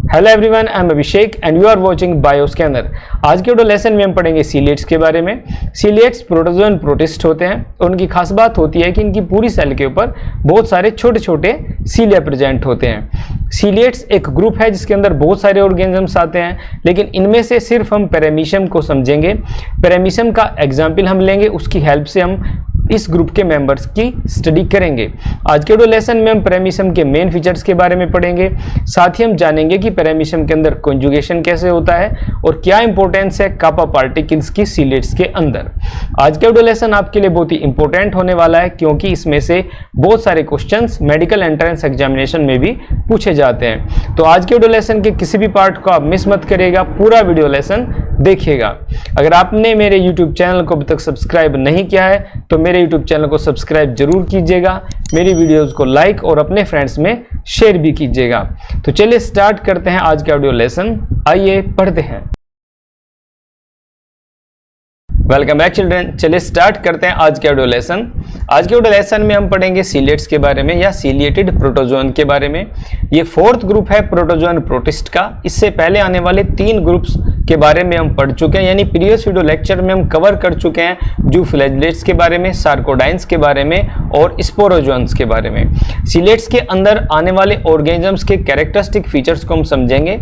Hello everyone, I am Abhishek and you are watching Bioscanner. आज के video lesson में हम पढ़ेंगे सीलिएट्स के बारे में। सीलिएट्स प्रोटोजोन प्रोटिस्ट होते हैं और उनकी खास बात होती है कि इनकी पूरी सेल के ऊपर बहुत सारे छोटे छोटे सीलिया प्रेजेंट होते हैं। सीलिएट्स एक ग्रुप है जिसके अंदर बहुत सारे ऑर्गेनिजम्स आते हैं, लेकिन इनमें से सिर्फ हम पैरामीशियम को समझेंगे। पैरामीशियम का एग्जाम्पल हम लेंगे, उसकी हेल्प से हम इस ग्रुप के मेंबर्स की स्टडी करेंगे। आज के वीडियो लेसन में हम पैरामीशियम के मेन फीचर्स के बारे में पढ़ेंगे। साथ ही हम जानेंगे कि पैरामीशियम के अंदर कॉन्जुगेशन कैसे होता है और क्या इंपॉर्टेंस है कापा पार्टिकल्स की सीलिएट्स के अंदर। आज का वीडियो लेसन आपके लिए बहुत ही इंपॉर्टेंट होने वाला है, क्योंकि इसमें से बहुत सारे क्वेश्चंस मेडिकल एंट्रेंस एग्जामिनेशन में भी पूछे जाते हैं। तो आज के वीडियो लेसन के किसी भी पार्ट को आप मिस मत करिएगा, पूरा वीडियो लेसन देखिएगा। अगर आपने मेरे YouTube चैनल को अभी तक सब्सक्राइब नहीं किया है तो मेरे YouTube चैनल को सब्सक्राइब जरूर कीजिएगा, मेरी वीडियोस को लाइक और अपने फ्रेंड्स में शेयर भी कीजिएगा। तो चलिए स्टार्ट करते हैं आज का वीडियो लेसन। आइए पढ़ते हैं। Welcome back children. चलिए स्टार्ट करते हैं आज के वीडियो लेसन। आज के वीडियो लेसन में हम पढ़ेंगे सीलिएट्स के बारे में या सीलिएटेड प्रोटोजोन के बारे में। ये फोर्थ ग्रुप है प्रोटोजोन प्रोटिस्ट का। इससे पहले आने वाले 3 ग्रुप्स के बारे में हम पढ़ चुके हैं, यानी प्रीवियस वीडियो लेक्चर में हम कवर कर चुके हैं जू फ्लैजेलेट्स के बारे में, सार्कोडाइन्स के बारे में और स्पोरोजोन्स के बारे में। सीलिएट्स के अंदर आने वाले ऑर्गेनिजम्स के कैरेक्टरिस्टिक फीचर्स को हम समझेंगे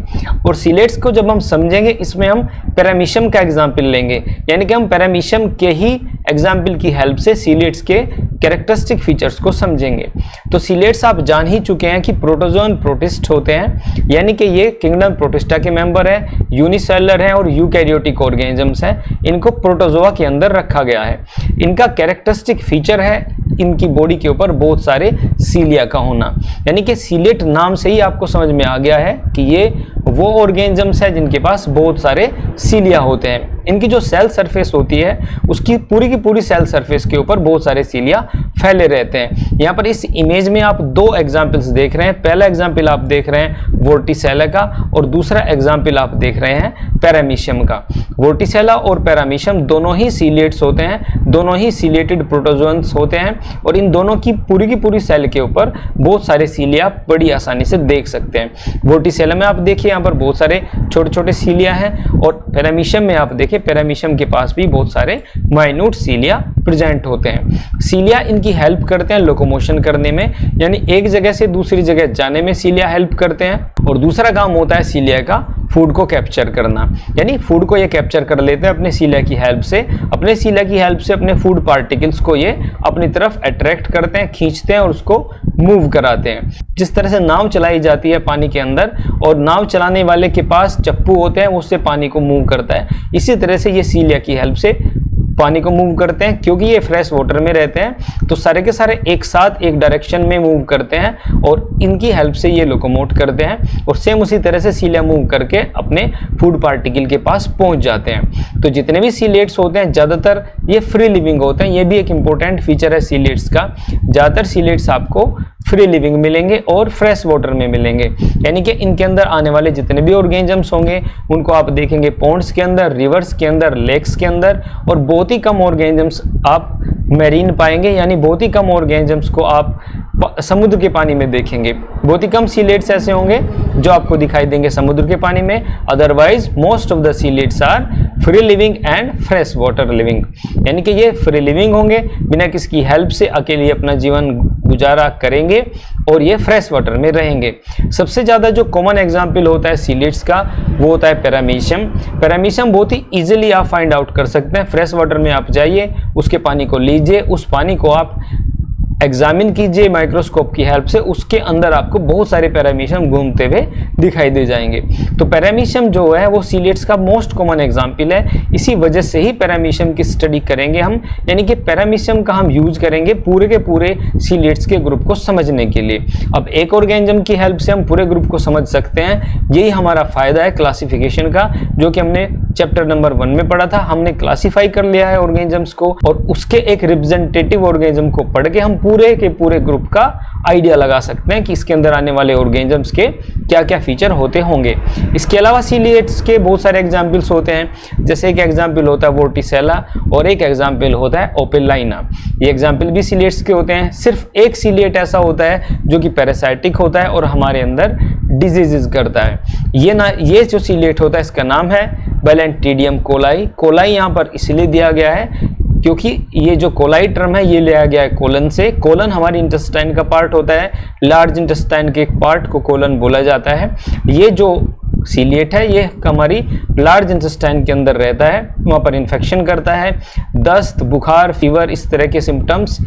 और सीलिएट्स को जब हम समझेंगे इसमें हम पैरामीशियम का एग्जाम्पल लेंगे, यानी कि हम पैरामीशियम के ही एग्जाम्पल की हेल्प से सीलिएट्स के कैरेक्टरिस्टिक फीचर्स को समझेंगे। तो सीलिएट्स आप जान ही चुके हैं कि प्रोटोजोन प्रोटिस्ट होते हैं, यानी कि ये किंगडम प्रोटिस्टा के मेंबर है, यूनिसेलुलर है और यूकैरियोटिक ऑर्गेनिजम्स हैं। इनको प्रोटोजोआ के अंदर रखा गया है। इनका कैरेक्टरिस्टिक फीचर है इनकी बॉडी के ऊपर बहुत सारे सीलिया का होना, यानी कि सीलिएट नाम से ही आपको समझ में आ गया है कि ये वो ऑर्गेनिजम्स है जिनके पास बहुत सारे सीलिया होते हैं। इनकी जो सेल सरफेस होती है उसकी पूरी की पूरी सेल सरफेस के ऊपर बहुत सारे सीलिया फैले रहते हैं। यहाँ पर इस इमेज में आप 2 एग्जाम्पल्स देख रहे हैं। पहला एग्जाम्पल आप देख रहे हैं वोर्टिसेला का और दूसरा एग्जाम्पल आप देख रहे हैं पैरामीशियम का। वोर्टिसेला और पैरामीशियम दोनों ही सीलिएट्स होते हैं, दोनों ही सीलिएटेड प्रोटोजोन्स होते हैं और इन दोनों की पूरी सेल के ऊपर बहुत सारे सीलिया बड़ी आसानी से देख सकते हैं। वोर्टिसेला में आप देखिए यहाँ पर बहुत सारे छोटे छोटे सीलिया हैं और पैरामीशियम में आप देखिए पैरामीशियम के पास भी बहुत सारे माइन्यूट सीलिया प्रेजेंट होते हैं। सीलिया इनकी हेल्प करते हैं लोकोमोशन करने में, यानी एक जगह से दूसरी जगह जाने में सीलिया हेल्प करते हैं। और दूसरा काम होता है सीलिया का फूड को कैप्चर करना, यानी फूड को ये कैप्चर कर लेते हैं अपने सीलिया की हेल्प से। अपने सीलिया की हेल्प से अपने फूड पार्टिकल्स को ये अपनी तरफ अट्रैक्ट करते हैं, खींचते हैं और उसको मूव कराते हैं। जिस तरह से नाव चलाई जाती है पानी के अंदर और नाव चलाने वाले के पास चप्पू होते हैं, उससे पानी को मूव करता है, इसी तरह से ये सीलिया की हेल्प से पानी को मूव करते हैं। क्योंकि ये फ्रेश वाटर में रहते हैं तो सारे के सारे एक साथ एक डायरेक्शन में मूव करते हैं और इनकी हेल्प से ये लोकोमोट करते हैं और सेम उसी तरह से सीलिया मूव करके अपने फूड पार्टिकल के पास पहुंच जाते हैं। तो जितने भी सीलिएट्स होते हैं ज़्यादातर ये फ्री लिविंग होते हैं। ये भी एक इंपॉर्टेंट फीचर है सीलिएट्स का। ज़्यादातर सीलिएट्स आपको फ्री लिविंग मिलेंगे और फ्रेश वाटर में मिलेंगे, यानी कि इनके अंदर आने वाले जितने भी ऑर्गेनिजम्स होंगे उनको आप देखेंगे पॉन्ड्स के अंदर, रिवर्स के अंदर, लेक्स के अंदर, और बहुत ही कम ऑर्गेनिजम्स आप मैरीन पाएंगे, यानी बहुत ही कम ऑर्गेनिजम्स को आप समुद्र के पानी में देखेंगे। बहुत ही कम सीलिएट्स ऐसे होंगे जो आपको दिखाई देंगे समुद्र के पानी में। Otherwise most of the ciliates are free living and fresh water living, यानी कि ये फ्री लिविंग होंगे, बिना किसकी हेल्प से अकेले अपना जीवन गुजारा करेंगे और ये फ्रेश वाटर में रहेंगे। सबसे ज़्यादा जो कॉमन एग्जाम्पल होता है सीलिएट्स का वो होता है पैरामीशियम। पैरामीशियम बहुत ही ईजिली आप फाइंड आउट कर सकते हैं। फ्रेश वाटर में आप जाइए, उसके पानी को लीजिए, उस पानी को आप एग्जामिन कीजिए माइक्रोस्कोप की हेल्प से, उसके अंदर आपको बहुत सारे पैरामीशियम घूमते हुए दिखाई दे जाएंगे। तो पैरामीशियम जो है वो सीलिएट्स का मोस्ट कॉमन एग्जाम्पल है। इसी वजह से ही पैरामीशियम की स्टडी करेंगे हम, यानी कि पैरामीशियम का हम यूज करेंगे पूरे के पूरे सीलिएट्स के ग्रुप को समझने के लिए। अब एक ऑर्गेनिज्म की हेल्प से हम पूरे ग्रुप को समझ सकते हैं, यही हमारा फायदा है क्लासिफिकेशन का, जो कि हमने चैप्टर नंबर 1 में पढ़ा था। हमने क्लासिफाई कर लिया है ऑर्गेनिजम्स को और उसके एक रिप्रेजेंटेटिव ऑर्गेनिज्म को पढ़ के हम पूरे के पूरे ग्रुप का आइडिया लगा सकते हैं कि इसके अंदर आने वाले ऑर्गेनिजम्स के क्या क्या फीचर होते होंगे। इसके अलावा सीलिएट्स के बहुत सारे एग्जाम्पल्स होते हैं, जैसे एक एग्जाम्पल होता है वोर्टिसेला और एक एग्जाम्पल होता है ओपेलाइना। ये एग्जाम्पल भी सीलिएट्स के होते हैं। सिर्फ एक सीलिएट ऐसा होता है जो कि पैरासाइटिक होता है और हमारे अंदर डिजीजेज करता है। ये जो सीलिएट होता है इसका नाम है बैलेंटिडियम कोलाई। कोलाई यहाँ पर इसलिए दिया गया है क्योंकि ये जो कोलाई टर्म है ये लिया गया है कोलन से। कोलन हमारी इंटेस्टाइन का पार्ट होता है, लार्ज इंटेस्टाइन के एक पार्ट को कोलन बोला जाता है। ये जो सीलिएट है ये हमारी लार्ज इंटेस्टाइन के अंदर रहता है, वहाँ पर इन्फेक्शन करता है। दस्त, बुखार, फीवर, इस तरह के सिम्टम्स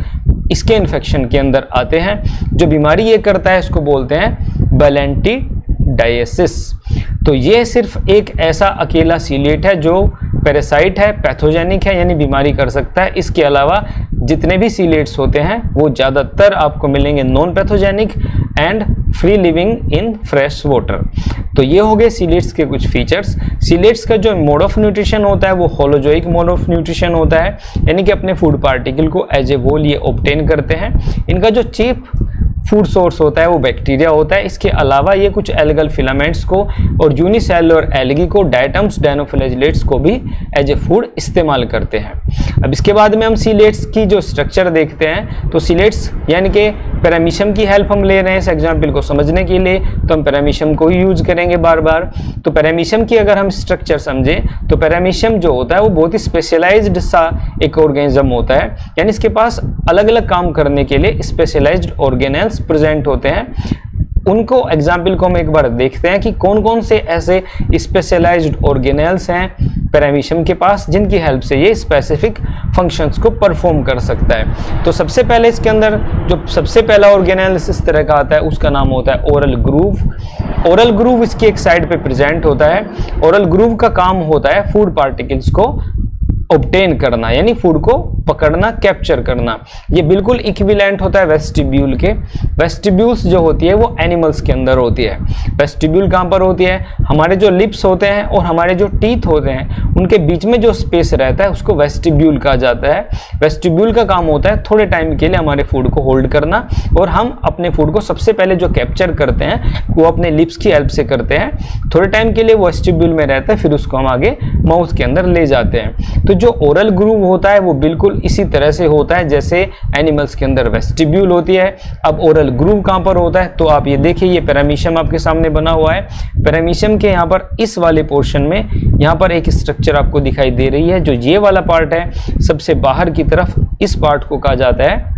इसके इन्फेक्शन के अंदर आते हैं। जो बीमारी ये करता है इसको बोलते हैं बैलेंटिडाइसिस। तो ये सिर्फ एक ऐसा अकेला सीलिएट है जो पैरासाइट है, पैथोजेनिक है, यानी बीमारी कर सकता है। इसके अलावा जितने भी सीलिएट्स होते हैं वो ज़्यादातर आपको मिलेंगे non pathogenic and free living in fresh water. तो ये हो गए सीलिएट्स के कुछ फीचर्स। सीलिएट्स का जो मोड ऑफ न्यूट्रिशन होता है वो होलोजोइक मोड ऑफ न्यूट्रिशन होता है, यानी कि अपने फूड पार्टिकल को एज ए होल ये ऑब्टेन करते हैं। इनका जो चीफ फूड सोर्स होता है वो बैक्टीरिया होता है। इसके अलावा ये कुछ एल्गल फिलामेंट्स को और यूनिसेलुलर एल्गी को, डायटम्स, डायनोफ्लैजिलेट्स को भी एज ए फूड इस्तेमाल करते हैं। अब इसके बाद में हम सीलिएट्स की जो स्ट्रक्चर देखते हैं, तो सीलिएट्स यानी कि पैरामीशियम की हेल्प हम ले रहे हैं इस एग्जाम्पल को समझने के लिए, तो हम पैरामीशियम को ही यूज करेंगे बार बार। तो पैरामीशियम की अगर हम स्ट्रक्चर समझें तो पैरामीशियम जो होता है वो बहुत ही स्पेशलाइज्ड सा एक ऑर्गेनिज्म होता है, यानी इसके पास अलग अलग काम करने के लिए स्पेशलाइज्ड ऑर्गेनेल्स प्रेजेंट होते हैं। उनको एग्जाम्पल को हम एक बार देखते हैं कि कौन कौन से ऐसे स्पेशलाइज्ड ऑर्गेनेल्स हैं पैरामीशियम के पास जिनकी हेल्प से ये स्पेसिफिक फंक्शंस को परफॉर्म कर सकता है। तो सबसे पहले इसके अंदर जो सबसे पहला ऑर्गेनेल इस तरह का आता है उसका नाम होता है ओरल ग्रूव। ओरल ग्रूव इसकी एक साइड पे प्रेजेंट होता है। ओरल ग्रूव का काम होता है फूड पार्टिकल्स को ऑब्टेन करना, यानी फूड को पकड़ना, कैप्चर करना। ये बिल्कुल इक्विवेलेंट होता है वेस्टिब्यूल के। वेस्टिब्यूल्स जो होती है वो एनिमल्स के अंदर होती है। वेस्टिब्यूल कहाँ पर होती है? हमारे जो लिप्स होते हैं और हमारे जो टीथ होते हैं उनके बीच में जो स्पेस रहता है उसको वेस्टिब्यूल कहा जाता है। वेस्टिब्यूल का काम होता है थोड़े टाइम के लिए हमारे फूड को होल्ड करना, और हम अपने फूड को सबसे पहले जो कैप्चर करते हैं वो अपने लिप्स की हेल्प से करते हैं। थोड़े टाइम के लिए वो वेस्टिब्यूल में रहता है, फिर उसको हम आगे माउथ के अंदर ले जाते हैं। तो जो ओरल ग्रूव होता है वो बिल्कुल इसी तरह से होता है जैसे एनिमल्स के अंदर वेस्टिब्यूल होती है। अब ओरल ग्रूव कहाँ पर होता है? तो आप ये देखिए, ये पैरामीशियम आपके सामने बना हुआ है। पैरामीशियम के यहाँ पर इस वाले पोर्शन में यहाँ पर एक स्ट्रक्चर आपको दिखाई दे रही है। जो ये वाला पार्ट है सबसे बाहर की तरफ, इस पार्ट को कहा जाता है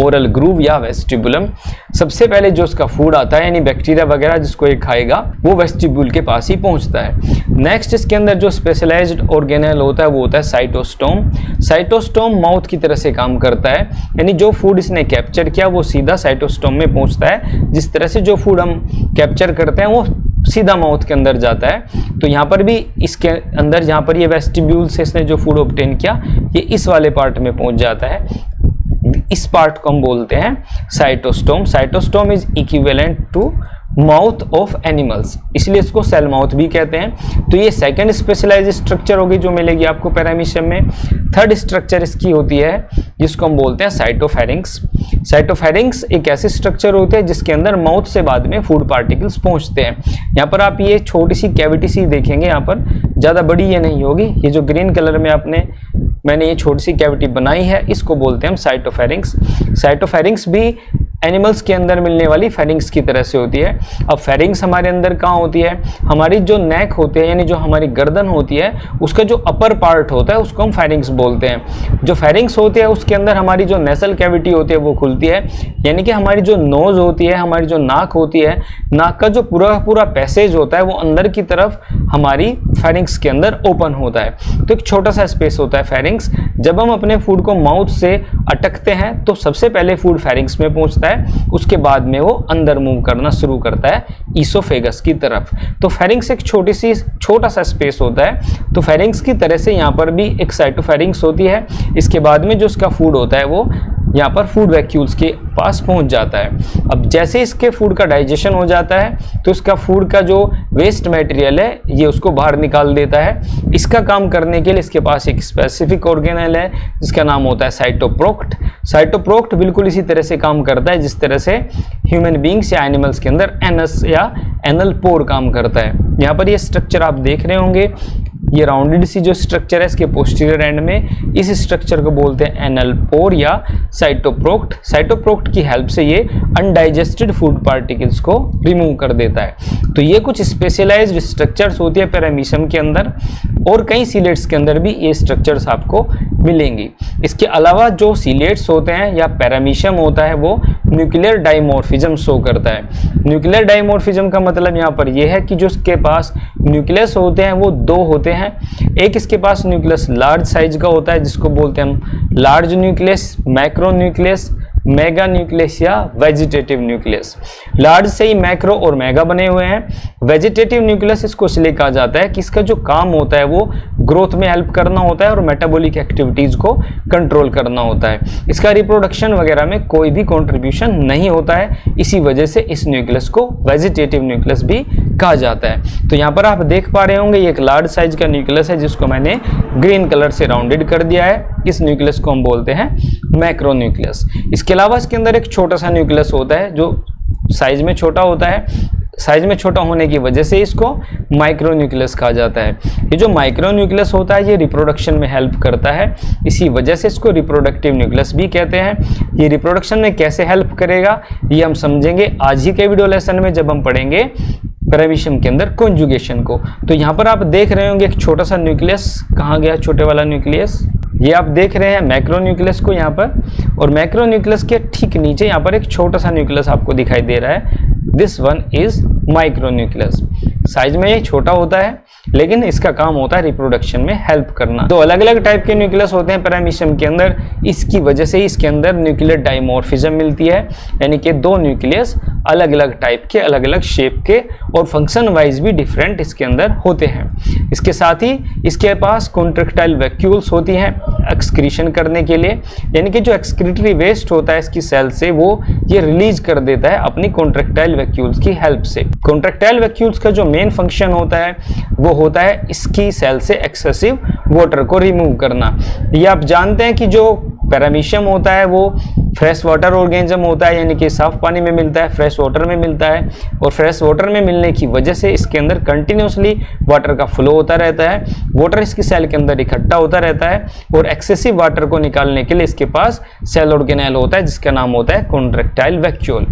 ओरल ग्रूव या वेस्टिबुलम। सबसे पहले जो उसका फूड आता है यानी बैक्टीरिया वगैरह जिसको ये खाएगा वो वेस्टिब्यूल के पास ही पहुंचता है। नेक्स्ट इसके अंदर जो स्पेशलाइज्ड ऑर्गेनेल होता है वो होता है साइटोस्टोम। साइटोस्टोम माउथ की तरह से काम करता है, यानी जो फूड इसने कैप्चर किया वो सीधा साइटोस्टोम में पहुंचता है। जिस तरह से जो फूड हम कैप्चर करते हैं वो सीधा माउथ के अंदर जाता है। तो यहाँ पर भी इसके अंदर जहाँ पर ये वेस्टिब्यूल से इसने जो फूड ऑब्टेन किया ये इस वाले पार्ट में पहुंच जाता है। इस पार्ट को हम बोलते हैं cytostome. Cytostome is equivalent to mouth of animals, इसलिए इसको सेल माउथ भी कहते हैं। तो ये सेकंड स्पेशलाइज्ड स्ट्रक्चर होगी जो मिलेगी आपको पैरामीशियम में। थर्ड स्ट्रक्चर इसकी होती है जिसको हम बोलते हैं साइटोफेरिंक्स। साइटोफेरिंक्स एक ऐसी स्ट्रक्चर होती है जिसके अंदर माउथ से बाद में फूड पार्टिकल्स पहुंचते हैं। यहाँ पर आप ये छोटी सी कैविटी सी देखेंगे, यहाँ पर ज़्यादा बड़ी ये नहीं होगी। ये जो ग्रीन कलर में मैंने ये छोटी सी कैविटी बनाई है इसको बोलते हैं हम साइटोफेरिंक्स। साइटोफेरिंक्स भी एनिमल्स के अंदर मिलने वाली फेरिंग्स की तरह से होती है। अब फेरिंग्स हमारे अंदर कहाँ होती है? हमारी जो नेक होती है यानी जो हमारी गर्दन होती है उसका जो अपर पार्ट होता है उसको हम फेरिंग्स बोलते हैं। जो फेरिंग्स होती है उसके अंदर हमारी जो नेसल कैविटी होती है वो खुलती है, यानी कि हमारी जो नोज होती है, हमारी जो नाक होती है, नाक का जो पूरा पैसेज होता है वो अंदर की तरफ हमारी फेरिंग्स के अंदर ओपन होता है। तो एक छोटा सा स्पेस होता है फेरिंग्स। जब हम अपने फूड को माउथ से अटकते हैं तो सबसे पहले फूड फेरिंग्स में पहुंचता है, उसके बाद में वो अंदर मूव करना शुरू करता है ईसोफेगस की तरफ। तो फेरिंग्स एक छोटा सा स्पेस होता है। तो फेरिंग्स की तरह से यहाँ पर भी एक साइटोफेरिंग्स होती है। इसके बाद में जो उसका फूड होता है वो यहाँ पर फूड वैक्यूल्स के पास पहुँच जाता है। अब जैसे इसके फूड का डाइजेशन हो जाता है तो इसका फूड का जो वेस्ट मटेरियल है ये उसको बाहर निकाल देता है। इसका काम करने के लिए इसके पास एक स्पेसिफिक ऑर्गेनेल है जिसका नाम होता है साइटोप्रोक्ट। साइटोप्रोक्ट बिल्कुल इसी तरह से काम करता है जिस तरह से ह्यूमन बींग्स या एनिमल्स के अंदर एनस या एनल पोर काम करता है। यहाँ पर ये स्ट्रक्चर आप देख रहे होंगे, ये राउंडेड सी जो स्ट्रक्चर है इसके पोस्टीरियर एंड में, इस स्ट्रक्चर को बोलते हैं एनल पोर या साइटोप्रोक्ट। साइटोप्रोक्ट की हेल्प से ये अनडाइजेस्टेड फूड पार्टिकल्स को रिमूव कर देता है। तो ये कुछ स्पेशलाइज्ड स्ट्रक्चर्स होती है पैरामीशियम के अंदर, और कई सीलेट्स के अंदर भी ये स्ट्रक्चर्स आपको मिलेंगी। इसके अलावा जो सीलेट्स होते हैं या पैरामीशियम होता है वो न्यूक्लियर डाइमॉर्फिज्म शो करता है। न्यूक्लियर डाइमॉर्फिज्म का मतलब यहाँ पर यह है कि जो इसके पास न्यूक्लियस होते हैं वो दो होते हैं। एक इसके पास न्यूक्लियस लार्ज साइज का होता है जिसको बोलते हैं हम large nucleus, macro nucleus, mega nucleus या वेजिटेटिव न्यूक्लियस। लार्ज से ही मैक्रो और मेगा बने हुए हैं। वेजिटेटिव न्यूक्लियस इसको इसलिए कहा जाता है कि इसका जो काम होता है वो ग्रोथ में हेल्प करना होता है और मेटाबॉलिक एक्टिविटीज को कंट्रोल करना होता है। इसका रिप्रोडक्शन वगैरह में कोई भी कंट्रीब्यूशन नहीं होता है, इसी वजह से इस न्यूक्लियस को वेजिटेटिव न्यूक्लियस भी कहा जाता है। तो यहाँ पर आप देख पा रहे होंगे ये एक लार्ज साइज का न्यूक्लियस है जिसको मैंने ग्रीन कलर से राउंडेड कर दिया है। इस न्यूक्लियस को हम बोलते हैं मैक्रो न्यूक्लियस। इसके अलावा इसके अंदर एक छोटा सा न्यूक्लियस होता है जो साइज में छोटा होता है। साइज में छोटा होने की वजह से इसको माइक्रो न्यूक्लियस कहा जाता है। ये जो माइक्रो न्यूक्लियस होता है ये रिप्रोडक्शन में हेल्प करता है, इसी वजह से इसको रिप्रोडक्टिव न्यूक्लियस भी कहते हैं। ये रिप्रोडक्शन में कैसे हेल्प करेगा ये हम समझेंगे आज ही के वीडियो लेसन में जब हम पढ़ेंगे पैरामीशियम के अंदर कॉन्जुगेशन को। तो यहाँ पर आप देख रहे होंगे एक छोटा सा न्यूक्लियस, कहाँ गया छोटे वाला न्यूक्लियस, ये आप देख रहे हैं मैक्रो न्यूक्लियस को यहाँ पर, और मैक्रो न्यूक्लियस के ठीक नीचे यहाँ पर एक छोटा सा न्यूक्लियस आपको दिखाई दे रहा है। This one is micro nucleus. Size में ये छोटा होता है लेकिन इसका काम होता है रिप्रोडक्शन में हेल्प करना। तो अलग अलग टाइप के न्यूक्लियस होते हैं पैरामीशियम के अंदर, इसकी वजह से इसके अंदर न्यूक्लियर डाइमॉर्फिज्म मिलती है, यानी कि दो न्यूक्लियस अलग अलग टाइप के, अलग अलग शेप के और फंक्शन वाइज भी डिफरेंट इसके अंदर होते हैं। इसके साथ ही इसके पास कॉन्ट्रैक्टाइल वैक्यूल्स होती हैं एक्सक्रीशन करने के लिए, यानी कि जो एक्सक्रीटरी वेस्ट होता है इसकी सेल से वो ये रिलीज कर देता है अपनी कॉन्ट्रैक्टाइल वैक्यूल्स की हेल्प से। कॉन्ट्रैक्टाइल वैक्यूल्स का जो मेन फंक्शन होता है वो होता है इसकी सेल से एक्सेसिव वाटर को रिमूव करना। ये आप जानते हैं कि जो पैरामीशियम होता है वो फ्रेश वाटर ऑर्गेनिज्म होता है, यानी कि साफ पानी में मिलता है, फ्रेश वाटर में मिलता है, और फ्रेश वाटर में मिलने की वजह से इसके अंदर कंटिन्यूसली वाटर का फ्लो होता रहता है। वाटर इसकी सेल के अंदर इकट्ठा होता रहता है और एक्सेसिव वाटर को निकालने के लिए इसके पास सेल ऑर्गेनेल होता है जिसका नाम होता है कॉन्ट्रैक्टाइल वैक्यूल।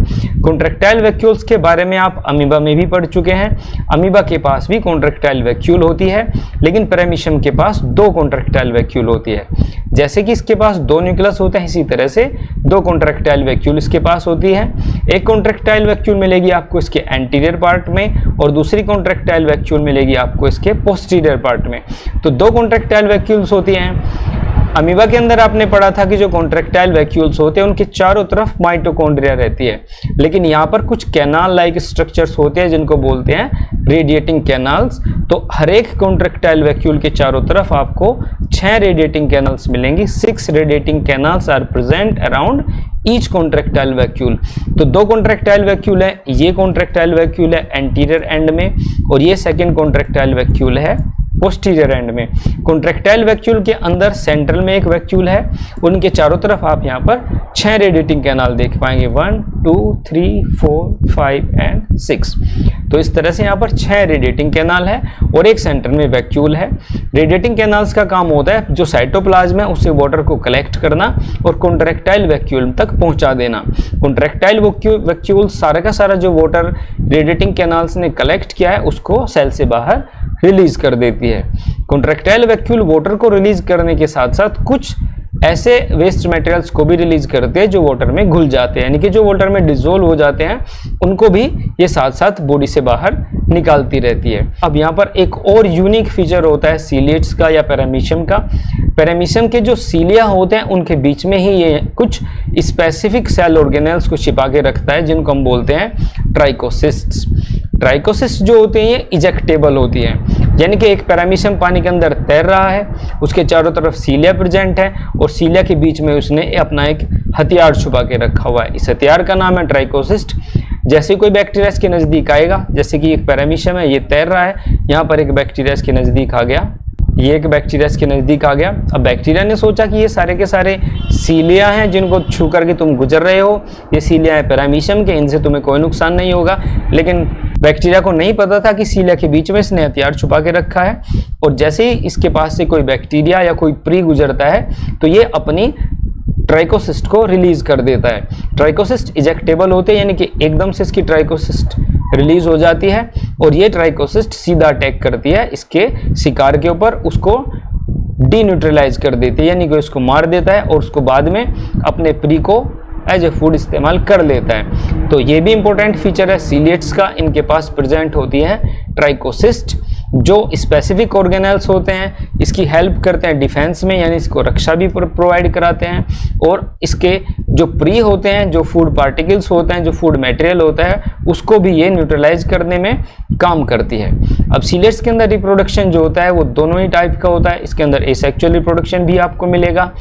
कॉन्ट्रैक्टाइल वैक्यूल्स के बारे में आप अमीबा में भी पढ़ चुके हैं। अमीबा के पास भी कॉन्ट्रैक्टाइल वैक्यूल होती है, लेकिन पैरामीशियम के पास दो कॉन्ट्रैक्टाइल वैक्यूल होती है। जैसे कि इसके पास दो न्यूक्लियस होते हैं, इसी तरह से दो कॉन्ट्रैक्टाइल वैक्यूल इसके पास होती है। एक कॉन्ट्रैक्टाइल वैक्यूल मिलेगी आपको इसके एंटीरियर पार्ट में और दूसरी कॉन्ट्रैक्टाइल वैक्यूल मिलेगी आपको इसके पोस्टीरियर पार्ट में। तो दो कॉन्ट्रैक्टाइल वैक्यूल्स होती हैं। अमीबा के अंदर आपने पढ़ा था कि जो कॉन्ट्रैक्टाइल वैक्यूल्स होते हैं उनके चारों तरफ माइटोकॉन्ड्रिया रहती है, लेकिन यहाँ पर कुछ कैनाल लाइक स्ट्रक्चर्स होते हैं जिनको बोलते हैं रेडिएटिंग कैनाल्स। तो हर एक कॉन्ट्रैक्टाइल वैक्यूल के चारों तरफ आपको 6 रेडिएटिंग कैनाल्स मिलेंगी। 6 radiating canals are present around each contractile vacuole. तो दो कॉन्ट्रैक्टाइल वैक्यूल है, ये कॉन्ट्रैक्टाइल वैक्यूल है एंटीरियर एंड में और ये सेकेंड कॉन्ट्रैक्टाइल वैक्यूल है पोस्टीरियर एंड में। कॉन्ट्रैक्टाइल वैक्यूल के अंदर सेंट्रल में एक वैक्यूल है, उनके चारों तरफ आप यहाँ पर 6 रेडिएटिंग कैनाल देख पाएंगे, 1 2 3 4 5 एंड 6। तो इस तरह से यहाँ पर 6 रेडिएटिंग कैनाल है और एक सेंटर में वैक्यूल है। रेडिएटिंग कैनाल्स का काम होता है जो साइटोप्लाज्म है उससे वाटर को कलेक्ट करना और कॉन्ट्रैक्टाइल वैक्यूल तक पहुंचा देना। कॉन्ट्रैक्टाइल वैक्यूल सारा का सारा जो वाटर रेडिएटिंग कैनाल्स ने कलेक्ट किया है उसको सेल से बाहर रिलीज कर देती है। कॉन्ट्रैक्टाइल वैक्यूल वाटर को रिलीज करने के साथ साथ कुछ ऐसे वेस्ट मटेरियल्स को भी रिलीज करते हैं जो वाटर में घुल जाते हैं, यानी कि जो वाटर में डिसॉल्व हो जाते हैं उनको भी ये साथ साथ बॉडी से बाहर निकालती रहती है। अब यहाँ पर एक और यूनिक फीचर होता है सीलिएट्स का या पैरामीशियम का। पैरामीशियम के जो सीलिया होते हैं उनके बीच में ही ये कुछ स्पेसिफिक सेल ऑर्गेनेल्स को छिपा के रखता है जिनको हम बोलते हैं ट्राइकोसिस्ट्स। ट्राइकोसिस्ट जो होते हैं ये इजेक्टेबल होती है, यानी कि एक पैरामीशियम पानी के अंदर तैर रहा है, उसके चारों तरफ सीलिया प्रेजेंट है और सीलिया के बीच में उसने अपना एक हथियार छुपा के रखा हुआ है। इस हथियार का नाम है ट्राइकोसिस्ट। जैसे कोई बैक्टीरिया इसके नज़दीक आएगा, जैसे कि एक पैरामीशियम है, ये तैर रहा है, यहाँ पर एक बैक्टीरिया इसके नज़दीक आ गया, ये एक बैक्टीरिया इसके नज़दीक आ गया। अब बैक्टीरिया ने सोचा कि ये सारे के सारे सीलिया हैं जिनको छू करके तुम गुजर रहे हो, ये सीलिया है पैरामीशियम के, इनसे तुम्हें कोई नुकसान नहीं होगा। लेकिन बैक्टीरिया को नहीं पता था कि सीलिया के बीच में इसने हथियार छुपा के रखा है, और जैसे ही इसके पास से कोई बैक्टीरिया या कोई प्री गुजरता है तो ये अपनी ट्राइकोसिस्ट को रिलीज कर देता है। ट्राइकोसिस्ट इजेक्टेबल होते हैं, यानी कि एकदम से इसकी ट्राइकोसिस्ट रिलीज हो जाती है, और ये ट्राइकोसिस्ट सीधा अटैक करती है इसके शिकार के ऊपर, उसको डीन्यूट्रलाइज कर देती है, यानी कि उसको मार देता है और उसको बाद में अपने प्री को एज ए फूड इस्तेमाल कर लेता है। तो ये भी इंपॉर्टेंट फीचर है सीलिएट्स का, इनके पास प्रेजेंट होती है ट्राइकोसिस्ट जो स्पेसिफिक ऑर्गेनेल्स होते हैं, इसकी हेल्प करते हैं डिफेंस में, यानी इसको रक्षा भी प्रोवाइड कराते हैं, और इसके जो प्री होते हैं, जो फूड पार्टिकल्स होते हैं, जो फूड मटेरियल होता है, उसको भी ये न्यूट्रलाइज करने में काम करती है। अब सीलिएट्स के अंदर रिप्रोडक्शन जो होता है वो दोनों ही टाइप का होता है। इसके अंदर एसेक्सुअल रिप्रोडक्शन भी आपको मिलेगा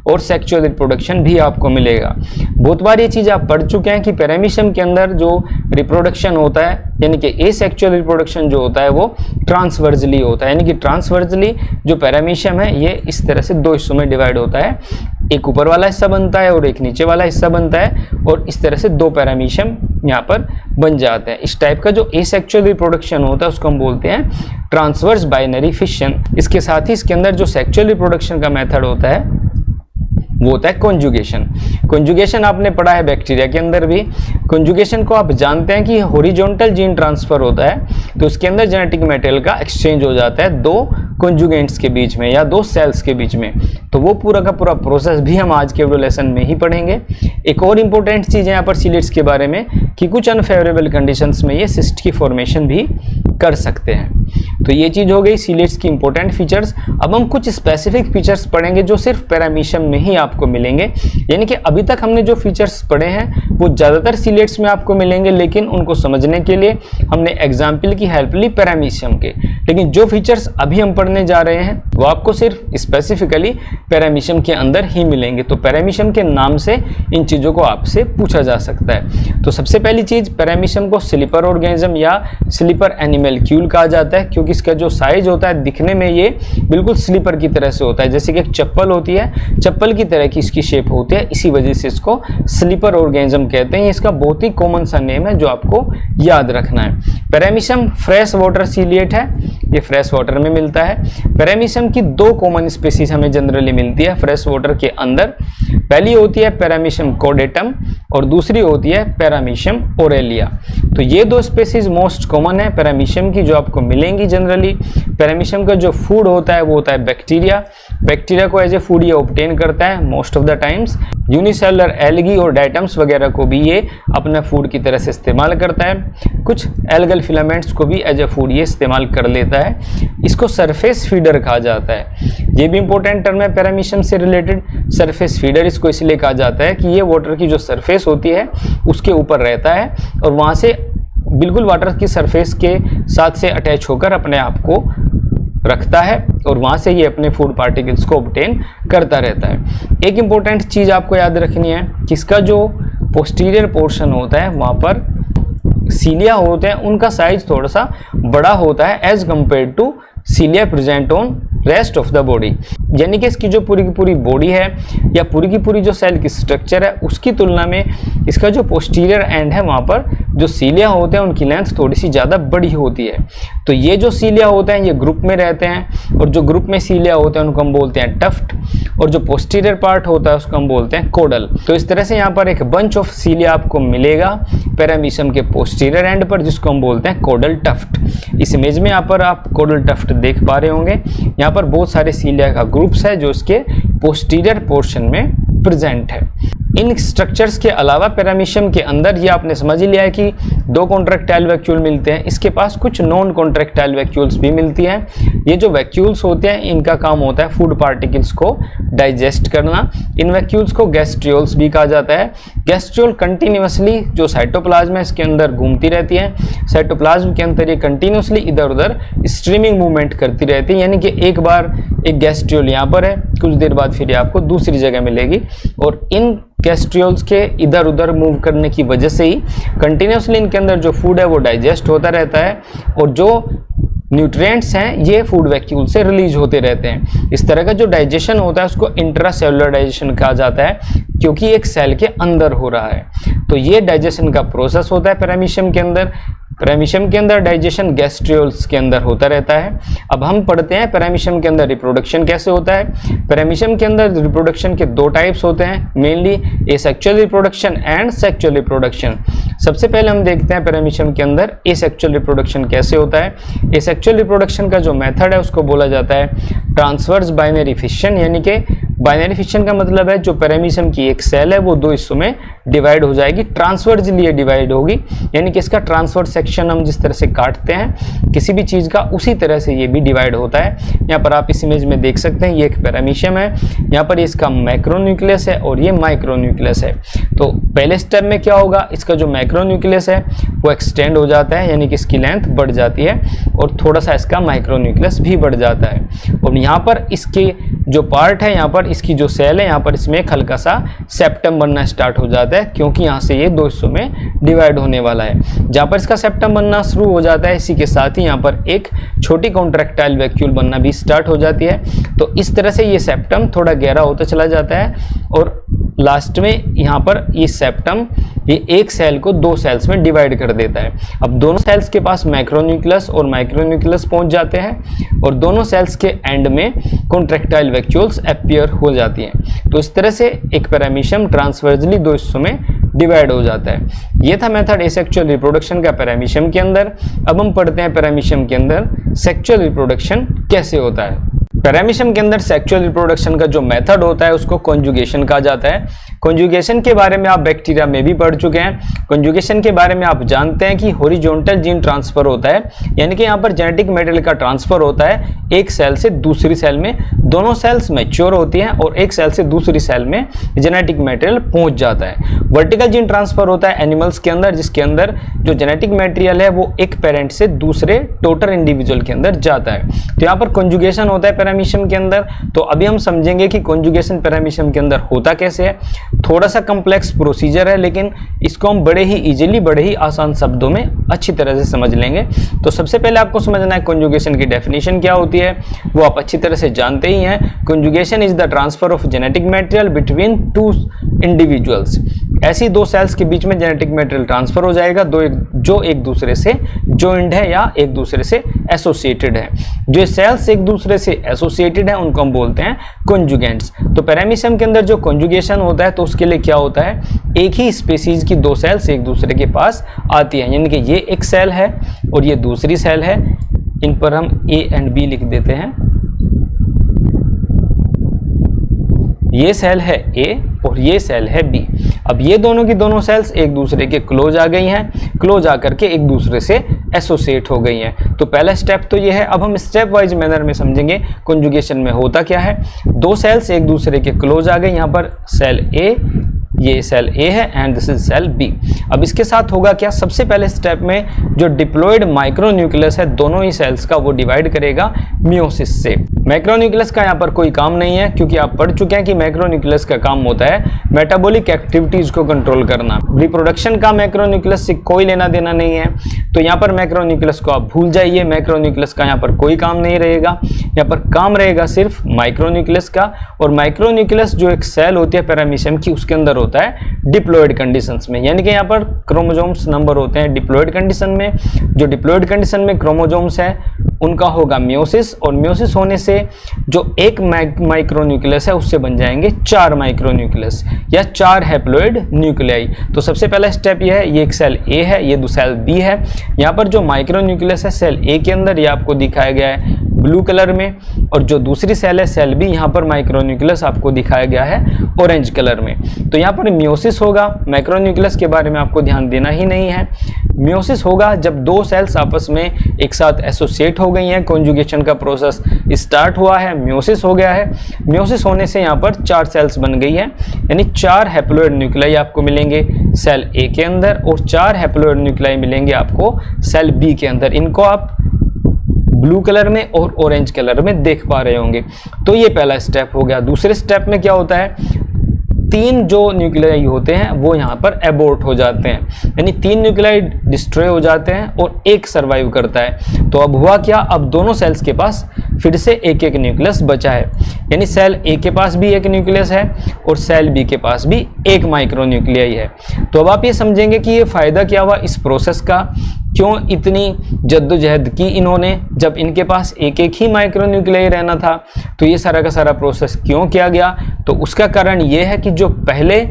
और सेक्सुअल रिप्रोडक्शन भी आपको मिलेगा। बहुत बार ये चीज़ आप पढ़ चुके हैं कि पैरामीशियम के अंदर जो रिप्रोडक्शन होता है, यानी कि एसेक्सुअल रिप्रोडक्शन जो होता है वो ट्रांसवर्जली होता है, यानी कि ट्रांसवर्जली जो पैरामीशियम है ये इस तरह से दो हिस्सों में डिवाइड होता है, एक ऊपर वाला हिस्सा बनता है और एक नीचे वाला हिस्सा बनता है, और इस तरह से दो पैरामीशियम यहाँ पर बन जाते हैं। इस टाइप का जो एसेक्सुअल रिप्रोडक्शन होता है उसको हम बोलते हैं ट्रांसवर्स बाइनरी फिशन। इसके साथ ही इसके अंदर जो सेक्सुअल रिप्रोडक्शन का मेथड होता है वो होता है कॉन्जुगेशन। कॉन्जुगेशन आपने पढ़ा है बैक्टीरिया के अंदर भी। कॉन्जुगेशन को आप जानते हैं कि हॉरिजॉन्टल जीन ट्रांसफर होता है, तो उसके अंदर जेनेटिक मटेरियल का एक्सचेंज हो जाता है दो कॉन्जुगेंट्स के बीच में या दो सेल्स के बीच में। तो वो पूरा का पूरा प्रोसेस भी हम आज के वीडियो लेसन में ही पढ़ेंगे। एक और इम्पोर्टेंट चीज़ है यहाँ पर सीलिएट्स के बारे में कि कुछ अनफेवरेबल कंडीशंस में ये सिस्ट की फॉर्मेशन भी कर सकते हैं। तो ये चीज़ हो गई सीलिएट्स की इंपॉर्टेंट फीचर्स। अब हम कुछ स्पेसिफिक फीचर्स पढ़ेंगे जो सिर्फ पैरामीशियम में ही आपको मिलेंगे, यानी कि अभी तक हमने जो फीचर्स पढ़े हैं वो ज़्यादातर सीलिएट्स में आपको मिलेंगे, लेकिन उनको समझने के लिए हमने एग्जाम्पल की हेल्प ली पैरामीशियम के। लेकिन जो फीचर्स अभी हम पढ़ने जा रहे हैं वो आपको सिर्फ स्पेसिफिकली पैरामीशियम के अंदर ही मिलेंगे। तो पैरामीशियम के नाम से इन चीज़ों को आपसे पूछा जा सकता है। तो सबसे पहली चीज़, पैरामीशियम को स्लीपर ऑर्गेनिज्म या स्लीपर एनिमलक्यूल कहा जाता है, क्योंकि इसका जो साइज होता है दिखने में ये बिल्कुल स्लीपर की तरह से होता है, जैसे कि एक चप्पल होती है, चप्पल की तरह की इसकी शेप होती है, इसी वजह से इसको स्लीपर ऑर्गेनिज्म कहते हैं। इसका बहुत ही कॉमन सा नेम है जो आपको याद रखना है। पैरामीशियम फ्रेश वाटर सीलिएट है, ये फ्रेश वाटर में मिलता है। पैरामीशियम की दो कॉमन स्पीसीज हमें जनरली मिलती है फ्रेश वाटर के अंदर। पहली होती है पैरामीशियम कोडेटम और दूसरी होती है पैरामीशियम ओरेलिया। तो ये दो स्पीसीज मोस्ट कॉमन है पैरामीशियम की जो आपको मिलेंगी जनरली। पैरामीशियम का जो फूड होता है वो होता है बैक्टीरिया। बैक्टीरिया को एज ए फूड ये ऑब्टेन करता है most of the times. Unicellular algae और डाइटम्स वगैरह को भी ये अपना फूड की तरह से इस्तेमाल करता है। कुछ एल्गल फिलामेंट्स को भी एज ए फूड ये इस्तेमाल कर लेता है। इसको सरफेस फीडर कहा जाता है। ये भी इंपॉर्टेंट टर्म है पैरामीशियम से रिलेटेड। सरफेस फीडर इसको इसलिए कहा जाता है कि ये वाटर की जो सरफेस होती है उसके ऊपर रहता है और वहाँ से बिल्कुल वाटर की सरफेस के साथ से अटैच होकर अपने आप को रखता है और वहाँ से ये अपने फूड पार्टिकल्स को ऑब्टेन करता रहता है। एक इम्पोर्टेंट चीज़ आपको याद रखनी है कि इसका जो पोस्टीरियर पोर्शन होता है वहाँ पर सीलिया होते हैं, उनका साइज थोड़ा सा बड़ा होता है as compare to cilia present on rest of the body. यानी कि इसकी जो पूरी की पूरी बॉडी है या पूरी की पूरी जो सेल की स्ट्रक्चर है उसकी तुलना में इसका जो पोस्टीरियर एंड है वहाँ पर जो सीलिया होते हैं उनकी लेंथ थोड़ी सी ज़्यादा बड़ी होती है। तो ये जो सीलिया होते हैं ये ग्रुप में रहते हैं और जो ग्रुप में सीलिया होते हैं उनको हम बोलते हैं टफ्ट, और जो पोस्टीरियर पार्ट होता है उसको हम बोलते हैं कोडल। तो इस तरह से यहाँ पर एक बंच ऑफ सीलिया आपको मिलेगा पैरामीशियम के पोस्टीरियर एंड पर, जिसको हम बोलते हैं कोडल टफ्ट। इस इमेज में यहाँ पर आप कोडल टफ्ट देख पा रहे होंगे। यहाँ पर बहुत सारे सीलिया का ग्रुप्स है जो इसके पोस्टीरियर पोर्शन में प्रेजेंट है। इन स्ट्रक्चर्स के अलावा पैरामीशियम के अंदर ये आपने समझ ही लिया है कि दो कॉन्ट्रैक्टाइल वैक्यूल मिलते हैं। इसके पास कुछ नॉन कॉन्ट्रैक्टाइल वैक्यूल्स भी मिलती हैं। ये जो वैक्यूल्स होते हैं इनका काम होता है फूड पार्टिकल्स को डाइजेस्ट करना। इन वैक्यूल्स को गैस्ट्रियोल्स भी कहा जाता है। गैस्ट्रियोल कंटिन्यूसली जो साइटोप्लाज्म है इसके अंदर घूमती रहती है। साइटोप्लाज्म के अंदर ये कंटिन्यूसली इधर उधर स्ट्रीमिंग मूवमेंट करती रहती है, यानी कि एक बार एक गैस्ट्रियोल यहाँ पर है, कुछ देर बाद फिर ये आपको दूसरी जगह मिलेगी और इन गैस्ट्रियोल्स के इधर उधर मूव करने की वजह से ही कंटिन्यूसली इनके अंदर जो फूड है वो डाइजेस्ट होता रहता है और जो न्यूट्रिएंट्स हैं ये फूड वैक्यूल से रिलीज होते रहते हैं। इस तरह का जो डाइजेशन होता है उसको इंट्रासेलुलर डाइजेशन कहा जाता है, क्योंकि एक सेल के अंदर हो रहा है। तो ये डाइजेशन का प्रोसेस होता है पैरामीशियम के अंदर। पैरामीशियम के अंदर डाइजेशन गैस्ट्रियोल्स के अंदर होता रहता है। अब हम पढ़ते हैं पैरामीशियम के अंदर रिप्रोडक्शन कैसे होता है। पैरामीशियम के अंदर रिप्रोडक्शन के दो टाइप्स होते हैं, mainly asexual reproduction and sexual reproduction. सबसे पहले हम देखते हैं पैरामीशियम के अंदर एसेक्सुअल रिप्रोडक्शन कैसे होता है। एसेक्सुअल रिप्रोडक्शन का जो मेथड है उसको बोला जाता है ट्रांसवर्स बाइनरी फिशन, यानी कि बाइनरी फिशन का मतलब है जो पैरामीशियम की एक सेल है वो दो हिस्सों में डिवाइड हो जाएगी, ट्रांसवर्सली डिवाइड होगी, यानी कि इसका ट्रांसवर्स सेक्शन हम जिस तरह से काटते हैं किसी भी चीज़ का उसी तरह से ये भी डिवाइड होता है। यहाँ पर आप इस इमेज में देख सकते हैं ये एक पैरामीशियम है, यहाँ पर इसका मैक्रोन्यूक्लियस है और ये माइक्रोन्यूक्लियस है। तो पहले स्टेप में क्या होगा, इसका जो मैक्रोन्यूक्लियस है वो एक्सटेंड हो जाता है, यानी कि इसकी लेंथ बढ़ जाती है और थोड़ा सा इसका माइक्रोन्यूक्लियस भी बढ़ जाता है। और यहाँ पर इसके जो पार्ट है, यहाँ पर इसकी जो सेल है, यहाँ पर इसमें एक हल्का सा सेप्टम बनना स्टार्ट हो जाता है, क्योंकि यहाँ से ये दो हिस्सों में डिवाइड होने वाला है। जहाँ पर इसका सेप्टम बनना शुरू हो जाता है, इसी के साथ ही यहाँ पर एक छोटी कॉन्ट्रैक्टाइल वैक्यूल बनना भी स्टार्ट हो जाती है। तो इस तरह से ये सेप्टम थोड़ा गहरा होता चला जाता है और लास्ट में यहाँ पर ये सेप्टम ये एक सेल को दो सेल्स में डिवाइड कर देता है। अब दोनों सेल्स के पास मैक्रोन्यूक्लियस और माइक्रोन्यूक्लियस पहुंच जाते हैं और दोनों सेल्स के एंड में कॉन्ट्रैक्टाइल वैक्यूल्स अपीयर हो जाती हैं। तो इस तरह से एक पैरामीशियम ट्रांसवर्सली दो हिस्सों में डिवाइड हो जाता है। ये था मेथड एसेक्सुअल रिप्रोडक्शन का पैरामीशियम के अंदर। अब हम पढ़ते हैं पैरामीशियम के अंदर सेक्सुअल रिप्रोडक्शन कैसे होता है। पैरामीशियम के अंदर सेक्सुअल रिप्रोडक्शन का जो मेथड होता है उसको कॉन्जुगेशन कहा जाता है। कॉन्जुगेशन के बारे में आप बैक्टीरिया में भी पढ़ चुके हैं। कॉन्जुगेशन के बारे में आप जानते हैं कि हॉरिजॉन्टल जीन ट्रांसफर होता है, यानी कि यहाँ पर जेनेटिक मटेरियल का ट्रांसफर होता है एक सेल से दूसरी सेल में। दोनों सेल्स मैच्योर होती हैं और एक सेल से दूसरी सेल में जेनेटिक मटेरियल पहुंच जाता है। वर्टिकल जीन ट्रांसफर होता है एनिमल्स के अंदर, जिसके अंदर जो जेनेटिक मटेरियल है वो एक पेरेंट से दूसरे टोटर इंडिविजुअल के अंदर जाता है। तो यहाँ पर कॉन्जुगेशन होता है पैरामीशियम के अंदर। तो अभी हम समझेंगे कि कॉन्जुगेशन पैरामीशियम के अंदर होता कैसे है। थोड़ा सा कॉम्प्लेक्स प्रोसीजर है, लेकिन इसको हम बड़े ही इजीली, बड़े ही आसान शब्दों में अच्छी तरह से समझ लेंगे। तो सबसे पहले आपको समझना है कॉन्जुगेशन की डेफिनेशन क्या होती है, वो आप अच्छी तरह से जानते ही हैं। Conjugation is the transfer of genetic material between two individuals. ऐसी दो सेल्स के बीच में जेनेटिक मटेरियल ट्रांसफर हो जाएगा जो एक दूसरे से जॉइंड है या एक दूसरे से एसोसिएटेड है। जो सेल्स एक दूसरे से एसोसिएटेड है उनको हम बोलते हैं कॉन्जुगेंट्स। तो पैरामीशियम के अंदर जो कॉन्जुगेशन होता है तो उसके लिए क्या होता है, एक ही स्पीसीज की दो सेल्स एक दूसरे के पास आती हैं, यानी कि ये एक सेल है और ये दूसरी सेल है। इन पर हम ए एंड बी लिख देते हैं। ये सेल है ए और ये सेल है बी। अब ये दोनों की दोनों सेल्स एक दूसरे के क्लोज आ गई हैं, क्लोज आकर के एक दूसरे से एसोसिएट हो गई हैं। तो पहला स्टेप तो ये है। अब हम स्टेप वाइज मैनर में समझेंगे कॉन्जुगेशन में होता क्या है। दो सेल्स एक दूसरे के क्लोज आ गई, यहाँ पर सेल ए, ये सेल ए है and this is cell B. अब इसके साथ होगा क्या, सबसे पहले स्टेप में जो डिप्लॉयड माइक्रोन्यूक्लियस है दोनों ही सेल्स का वो डिवाइड करेगा मियोसिस से। मैक्रोन्यूक्लियस का यहाँ पर कोई काम नहीं है, क्योंकि आप पढ़ चुके हैं कि मैक्रोन्यूक्लियस का काम होता है मेटाबॉलिक एक्टिविटीज को कंट्रोल करना। रिप्रोडक्शन का मैक्रोन्यूक्लियस से कोई लेना देना नहीं है, तो यहाँ पर मैक्रोन्यूक्लियस को आप भूल जाइए। मैक्रोन्यूक्लियस का यहाँ पर कोई काम नहीं रहेगा, यहाँ पर काम रहेगा सिर्फ माइक्रोन्यूक्लियस का। और माइक्रोन्यूक्लियस जो एक सेल होती है पैरामीशियम की उसके अंदर होता है डिप्लॉयड कंडीशंस में, यानी कि यहाँ पर क्रोमोसोम्स नंबर होते हैं डिप्लॉयड कंडीशन में। जो डिप्लॉयड कंडीशन में क्रोमोसोम्स है उनका होगा मियोसिस, और मियोसिस होने से जो एक माइक्रोन्यूक्लियस है उससे बन जाएंगे 4 माइक्रोन्यूक्लियस या 4 हैप्लॉइड न्यूक्लियाई। तो सबसे पहला स्टेप ये है, ये एक सेल ए है, ये सेल बी है। यहाँ पर जो माइक्रोन्यूक्लियस है सेल ए के अंदर, ये आपको दिखाया गया है ब्लू कलर में, और जो दूसरी सेल है सेल बी, यहाँ पर माइक्रोन्यूक्लियस आपको दिखाया गया है ऑरेंज कलर में। तो यहाँ पर मियोसिस होगा। मैक्रोन्यूक्लियस के बारे में आपको ध्यान देना ही नहीं है। मियोसिस होगा जब दो सेल्स आपस में एक साथ एसोसिएट हो गई हैं, कॉन्जुगेशन का प्रोसेस स्टार्ट हुआ है, मियोसिस हो गया है। मियोसिस होने से यहाँ पर 4 सेल्स बन गई है, यानी 4 हैप्लॉइड न्यूक्लियाई आपको मिलेंगे सेल ए के अंदर और 4 हैप्लॉइड न्यूक्लियाई मिलेंगे आपको सेल बी के अंदर। इनको आप ब्लू कलर में और ऑरेंज कलर में देख पा रहे होंगे। तो ये पहला स्टेप हो गया। दूसरे स्टेप में क्या होता है, 3 जो न्यूक्लियाई होते हैं वो यहाँ पर एबोर्ट हो जाते हैं, यानी 3 न्यूक्लियाई डिस्ट्रॉय हो जाते हैं और एक सर्वाइव करता है। तो अब हुआ क्या, अब दोनों सेल्स के पास फिर से एक एक न्यूक्लियस बचा है, यानी सेल ए के पास भी एक न्यूक्लियस है और सेल बी के पास भी एक माइक्रो न्यूक्लियाई है। तो अब आप ये समझेंगे कि ये फायदा क्या हुआ इस प्रोसेस का, क्यों इतनी जद्दोजहद की इन्होंने, जब इनके पास एक एक ही माइक्रो न्यूक्लियाई रहना था। तो ये सारा का सारा प्रोसेस क्यों किया गया, तो उसका कारण ये है कि जो पहले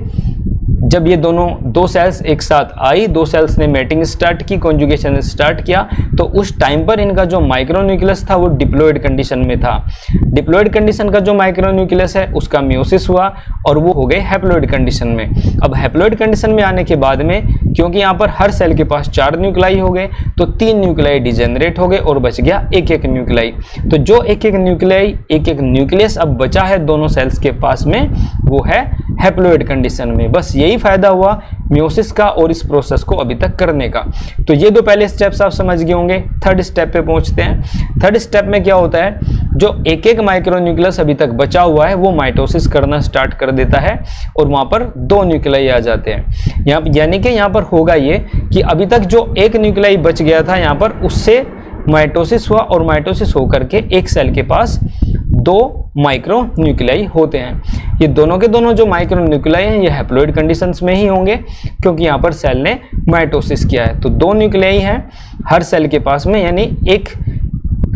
जब ये दोनों 2 सेल्स एक साथ आई, 2 सेल्स ने मेटिंग स्टार्ट की, कॉन्जुगेशन स्टार्ट किया, तो उस टाइम पर इनका जो माइक्रो न्यूक्लियस था वो डिप्लॉयड कंडीशन में था। डिप्लॉयड कंडीशन का जो माइक्रो न्यूक्लियस है उसका मियोसिस हुआ और वो हो गए हैप्लॉयड कंडीशन में। अब हैप्लॉयड कंडीशन में आने के बाद में, क्योंकि यहाँ पर हर सेल के पास 4 न्यूक्लियाई हो गए, तो 3 न्यूक्लियाई डिजेनरेट हो गए और बच गया एक एक न्यूक्लियाई। तो जो एक एक न्यूक्लियाई, एक एक न्यूक्लियस अब बचा है दोनों सेल्स के पास में, वो है हैप्लॉयड कंडीशन में। बस यही फायदा हुआ मियोसिस का और इस प्रोसेस को अभी तक करने का। तो ये 2 पहले स्टेप्स आप समझ गए होंगे। थर्ड स्टेप पे पहुंचते हैं। थर्ड स्टेप में क्या होता है, जो एक एक माइक्रो न्यूक्लियस अभी तक बचा हुआ है वो माइटोसिस करना स्टार्ट कर देता है और वहां पर 2 न्यूक्लियाई आ जाते हैं। यानी कि यहाँ पर होगा ये कि अभी तक जो एक न्यूक्लियाई बच गया था यहाँ पर, उससे माइटोसिस हुआ और माइटोसिस होकर के एक सेल के पास 2 माइक्रो न्यूक्लियाई होते हैं। ये दोनों के दोनों जो माइक्रो न्यूक्लियाई हैं ये हैप्लॉयड कंडीशंस में ही होंगे, क्योंकि यहाँ पर सेल ने माइटोसिस किया है। तो 2 न्यूक्लियाई हैं हर सेल के पास में, यानी एक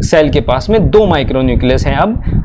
सेल के पास में 2 माइक्रो न्यूक्लियस हैं।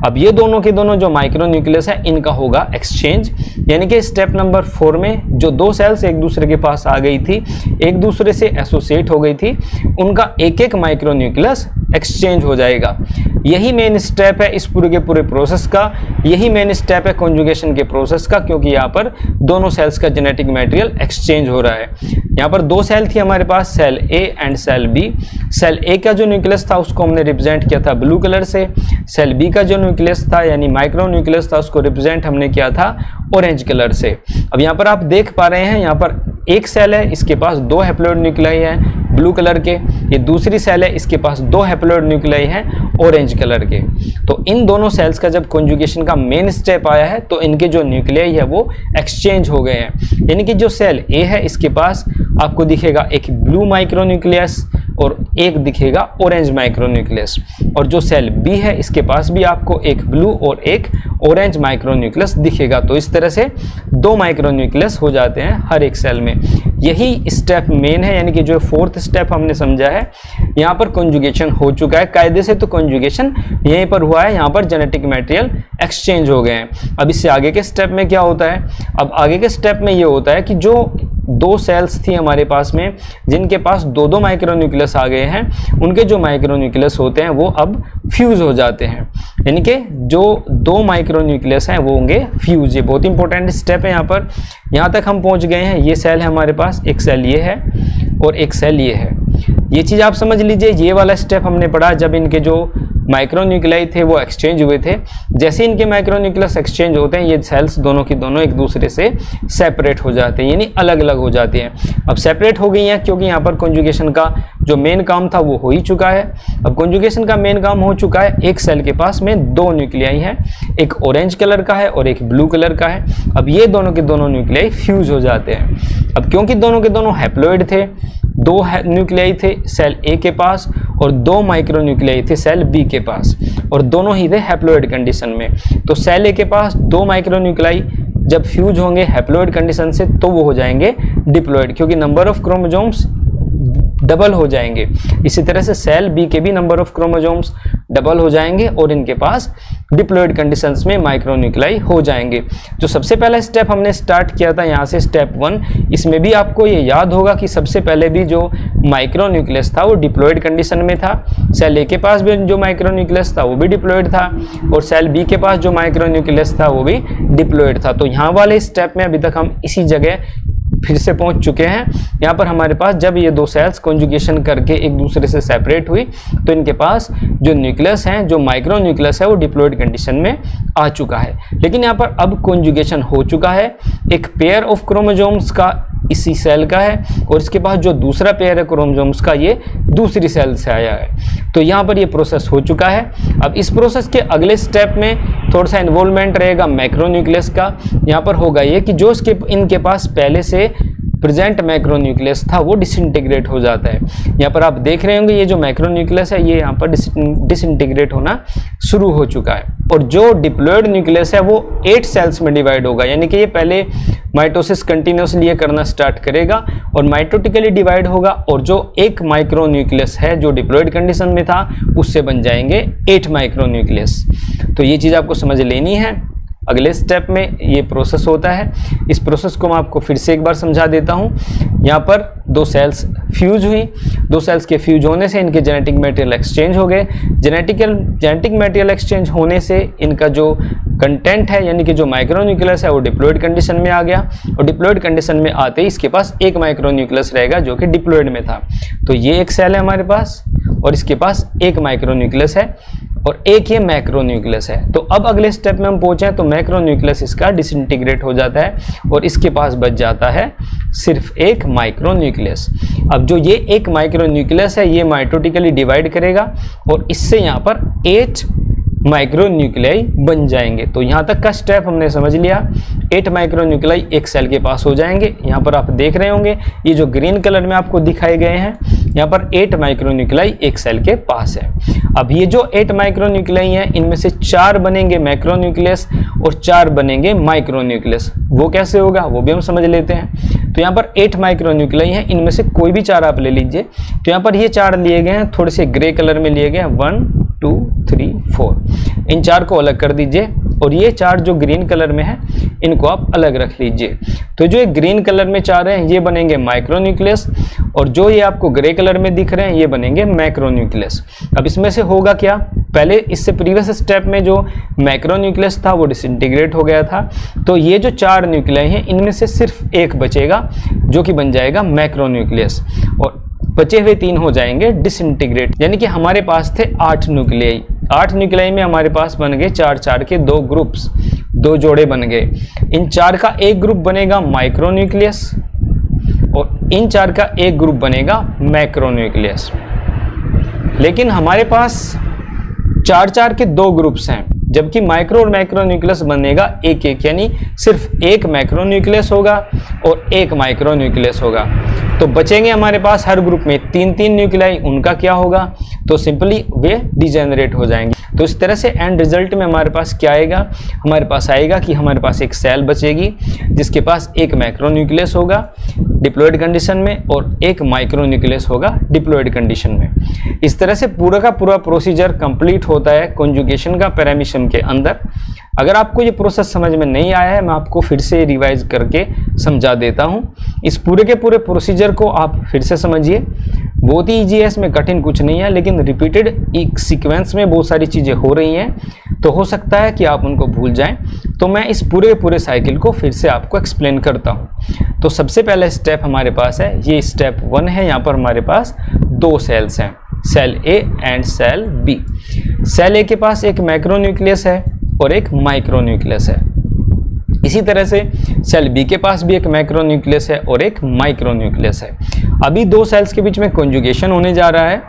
अब ये दोनों के दोनों जो माइक्रो न्यूक्लियस है इनका होगा एक्सचेंज, यानी कि स्टेप नंबर 4 में जो 2 सेल्स एक दूसरे के पास आ गई थी, एक दूसरे से एसोसिएट हो गई थी, उनका एक एक माइक्रो न्यूक्लियस एक्सचेंज हो जाएगा। यही मेन स्टेप है इस पूरे के पूरे प्रोसेस का, यही मेन स्टेप है कॉन्जुगेशन के प्रोसेस का, क्योंकि यहाँ पर दोनों सेल्स का जेनेटिक मटेरियल एक्सचेंज हो रहा है। यहाँ पर 2 सेल थी हमारे पास, cell A and cell B. Cell A का जो न्यूक्लियस था उसको हमने रिप्रेजेंट किया था ब्लू कलर से, सेल बी का जो न्यूक्लियस था यानी माइक्रो न्यूक्लियस था उसको रिप्रेजेंट हमने किया था ऑरेंज कलर से। अब यहाँ पर आप देख पा रहे हैं, यहाँ पर एक सेल है, इसके पास 2 हैप्लॉयड न्यूक्लियाई हैं ब्लू कलर के, ये दूसरी सेल है, इसके पास 2 हैप्लॉयड न्यूक्लियाई हैं ऑरेंज कलर के। तो इन दोनों सेल्स का जब कॉन्जुगेशन का मेन स्टेप आया है तो इनके जो न्यूक्लियाई है वो एक्सचेंज हो गए हैं। यानी कि जो सेल ए है इसके पास आपको दिखेगा एक ब्लू माइक्रो न्यूक्लियस और एक दिखेगा ऑरेंज माइक्रो न्यूक्लियस, और जो सेल बी है इसके पास भी आपको एक ब्लू और एक ऑरेंज माइक्रो न्यूक्लियस दिखेगा। तो इस तरह से 2 माइक्रो न्यूक्लियस हो जाते हैं हर एक सेल में। यही स्टेप मेन है, यानी कि जो 4th स्टेप हमने समझा है, यहाँ पर कॉन्जुगेशन हो चुका है कायदे से। तो कॉन्जुगेशन यहीं पर हुआ है, यहाँ पर जेनेटिक मटेरियल एक्सचेंज हो गए हैं। अब इससे आगे के स्टेप में क्या होता है, अब आगे के स्टेप में ये होता है कि जो 2 सेल्स थी हमारे पास में जिनके पास 2-2 माइक्रो न्यूक्लियस आ गए हैं, उनके जो माइक्रो न्यूक्लियस होते हैं वो अब फ्यूज हो जाते हैं, यानी कि जो 2 माइक्रो न्यूक्लियस हैं वो होंगे फ्यूज। ये बहुत इंपॉर्टेंट स्टेप है। यहाँ पर यहाँ तक हम पहुँच गए हैं। ये सेल है हमारे पास, एक सेल ये है और एक सेल ये है। ये चीज़ आप समझ लीजिए, ये वाला स्टेप हमने पढ़ा जब इनके जो माइक्रो न्यूक्लियाई थे वो एक्सचेंज हुए थे। जैसे इनके माइक्रो न्यूक्लियस एक्सचेंज होते हैं, ये सेल्स दोनों की दोनों एक दूसरे से सेपरेट हो जाते हैं, यानी अलग अलग हो जाती हैं। अब सेपरेट हो गई हैं क्योंकि यहाँ पर कॉन्जुगेशन का जो मेन काम था वो हो ही चुका है। अब कॉन्जुगेशन का मेन काम हो चुका है, एक सेल के पास में 2 न्यूक्लियाई हैं, एक ऑरेंज कलर का है और एक ब्लू कलर का है। अब ये दोनों के दोनों न्यूक्लियाई फ्यूज हो जाते हैं। अब क्योंकि दोनों के दोनों हैप्लॉयड थे, 2 न्यूक्लियाई थे सेल ए के पास और 2 माइक्रो न्यूक्लियाई थे सेल बी के पास, और दोनों ही थे हैप्लॉयड कंडीशन में। तो सेल ए के पास 2 माइक्रो न्यूक्लियाई जब फ्यूज होंगे हैप्लॉयड कंडीशन से तो वो हो जाएंगे डिप्लॉयड, क्योंकि नंबर ऑफ क्रोमोसोम्स डबल हो जाएंगे। इसी तरह से सेल बी के भी नंबर ऑफ क्रोमोसोम्स डबल हो जाएंगे और इनके पास डिप्लॉयड कंडीशंस में माइक्रो न्यूक्लियाई हो जाएंगे। जो सबसे पहला स्टेप हमने स्टार्ट किया था यहाँ से स्टेप 1, इसमें भी आपको ये याद होगा कि सबसे पहले भी जो माइक्रो न्यूक्लियस था वो डिप्लॉयड कंडीशन में था। सेल ए के पास भी जो माइक्रो न्यूक्लियस था वो भी डिप्लॉयड था और सेल बी के पास जो माइक्रो न्यूक्लियस था वो भी डिप्लॉयड था। तो यहाँ वाले स्टेप में अभी तक हम इसी जगह फिर से पहुंच चुके हैं। यहाँ पर हमारे पास जब ये 2 सेल्स कॉन्जुगेशन करके एक दूसरे से सेपरेट हुई तो इनके पास जो न्यूक्लियस हैं, जो माइक्रो न्यूक्लियस है वो डिप्लॉयड कंडीशन में आ चुका है। लेकिन यहाँ पर अब कॉन्जुगेशन हो चुका है, एक पेयर ऑफ क्रोमोसोम्स का इसी सेल का है और इसके पास जो दूसरा पेयर है क्रोमोसोम्स का ये दूसरी सेल से आया है। तो यहाँ पर ये प्रोसेस हो चुका है। अब इस प्रोसेस के अगले स्टेप में थोड़ा सा इन्वॉल्वमेंट रहेगा मैक्रोन्यूक्लियस का। यहाँ पर होगा ये कि जो इनके पास पहले से प्रेजेंट मैक्रोन्यूक्लियस था वो डिसइंटीग्रेट हो जाता है। यहाँ पर आप देख रहे होंगे ये जो मैक्रोन्यूक्लियस है ये यहाँ पर डिसइंटीग्रेट होना शुरू हो चुका है और जो डिप्लॉयड न्यूक्लियस है वो 8 सेल्स में डिवाइड होगा। यानी कि ये पहले माइटोसिस कंटिन्यूसली करना स्टार्ट करेगा और माइटोटिकली डिवाइड होगा और जो एक माइक्रोन्यूक्लियस है जो डिप्लॉयड कंडीशन में था उससे बन जाएंगे 8 माइक्रोन्यूक्लियस। तो ये चीज़ आपको समझ लेनी है। अगले स्टेप में ये प्रोसेस होता है। इस प्रोसेस को मैं आपको फिर से एक बार समझा देता हूँ। यहाँ पर 2 सेल्स फ्यूज हुई, 2 सेल्स के फ्यूज होने से इनके जेनेटिक मटेरियल एक्सचेंज हो गए। जेनेटिक मटेरियल एक्सचेंज होने से इनका जो कंटेंट है यानी कि जो माइक्रोन्यूक्लियस है वो डिप्लॉयड कंडीशन में आ गया और डिप्लॉयड कंडीशन में आते ही इसके पास एक माइक्रोन्यूक्लियस रहेगा जो कि डिप्लॉयड में था। तो ये एक सेल है हमारे पास और इसके पास एक माइक्रोन्यूक्लियस है और एक ये मैक्रोन्यूक्लियस है। तो अब अगले स्टेप में हम पहुंचे तो मैक्रोन्यूक्लियस इसका डिसइंटीग्रेट हो जाता है और इसके पास बच जाता है सिर्फ एक माइक्रोन्यूक्लियस। अब जो ये एक माइक्रोन्यूक्लियस है ये माइटोटिकली डिवाइड करेगा और इससे यहाँ पर 8 माइक्रोन्यूक्लियाई बन जाएंगे। तो यहाँ तक का स्टेप हमने समझ लिया। 8 माइक्रोन्यूक्लियाई एक सेल के पास हो जाएंगे। यहाँ पर आप देख रहे होंगे ये जो ग्रीन कलर में आपको दिखाए गए हैं यहाँ पर 8 माइक्रोन्यूक्लियाई एक सेल के पास है। अब ये जो 8 माइक्रोन्यूक्लियाई हैं इनमें से 4 बनेंगे मैक्रोन्यूक्लियस और 4 बनेंगे माइक्रोन्यूक्लियस। वो कैसे होगा वो भी हम समझ लेते हैं। तो यहाँ पर 8 माइक्रोन्यूक्लियाई हैं, इनमें से कोई भी 4 आप ले लीजिए। तो यहाँ पर ये 4 लिए गए हैं, थोड़े से ग्रे कलर में लिए गए हैं, 1 2 3 4। इन 4 को अलग कर दीजिए और ये 4 जो ग्रीन कलर में है इनको आप अलग रख लीजिए। तो जो ये ग्रीन कलर में 4 हैं ये बनेंगे माइक्रोन्यूक्लियस और जो ये आपको ग्रे कलर में दिख रहे हैं ये बनेंगे मैक्रोन्यूक्लियस। अब इसमें से होगा क्या, पहले इससे प्रीवियस स्टेप में जो मैक्रोन्यूक्लियस था वो डिसइंटीग्रेट हो गया था। तो ये जो 4 न्यूक्लियाई हैं इनमें से सिर्फ एक बचेगा जो कि बन जाएगा मैक्रोन्यूक्लियस और बचे हुए 3 हो जाएंगे डिसइंटीग्रेट। यानी कि हमारे पास थे 8 न्यूक्लियाई। 8 न्यूक्लियाई में हमारे पास बन गए 4 के 2 ग्रुप्स, 2 जोड़े बन गए। इन 4 का एक ग्रुप बनेगा माइक्रोन्यूक्लियस और इन 4 का एक ग्रुप बनेगा मैक्रोन्यूक्लियस। लेकिन हमारे पास 4 के 2 ग्रुप्स हैं जबकि माइक्रो और मैक्रोन्यूक्लियस बनेगा एक यानी सिर्फ एक मैक्रोन्यूक्लियस होगा और एक माइक्रोन्यूक्लियस होगा। तो बचेंगे हमारे पास हर ग्रुप में 3 न्यूक्लियाई, उनका क्या होगा, तो सिंपली वे डिजेनरेट हो जाएंगे। तो इस तरह से एंड रिजल्ट में हमारे पास क्या आएगा, हमारे पास आएगा कि हमारे पास एक सेल बचेगी जिसके पास एक मैक्रोन्यूक्लियस होगा डिप्लॉयड कंडीशन में और एक माइक्रोन्यूक्लियस होगा डिप्लॉयड कंडीशन में। इस तरह से पूरा का पूरा प्रोसीजर कंप्लीट होता है कॉन्जुगेशन का पैरामीशियम के अंदर। अगर आपको ये प्रोसेस समझ में नहीं आया है मैं आपको फिर से रिवाइज करके समझा देता हूँ। इस पूरे के पूरे प्रोसीजर को आप फिर से समझिए, बहुत ही ईजी है, इसमें कठिन कुछ नहीं है, लेकिन रिपीटेड एक सीक्वेंस में बहुत सारी चीज़ें हो रही हैं तो हो सकता है कि आप उनको भूल जाएं। तो मैं इस पूरे साइकिल को फिर से आपको एक्सप्लेन करता हूँ। तो सबसे पहला स्टेप हमारे पास है, ये स्टेप 1 है। यहाँ पर हमारे पास 2 सेल्स हैं, cell A and cell B. Cell A के पास एक मैक्रोन्यूक्लियस है और एक माइक्रोन्यूक्लियस है। इसी तरह से सेल बी के पास भी एक मैक्रोन्यूक्लियस है और एक माइक्रोन्यूक्लियस है। अभी 2 सेल्स के बीच में कॉन्जुगेशन होने जा रहा है।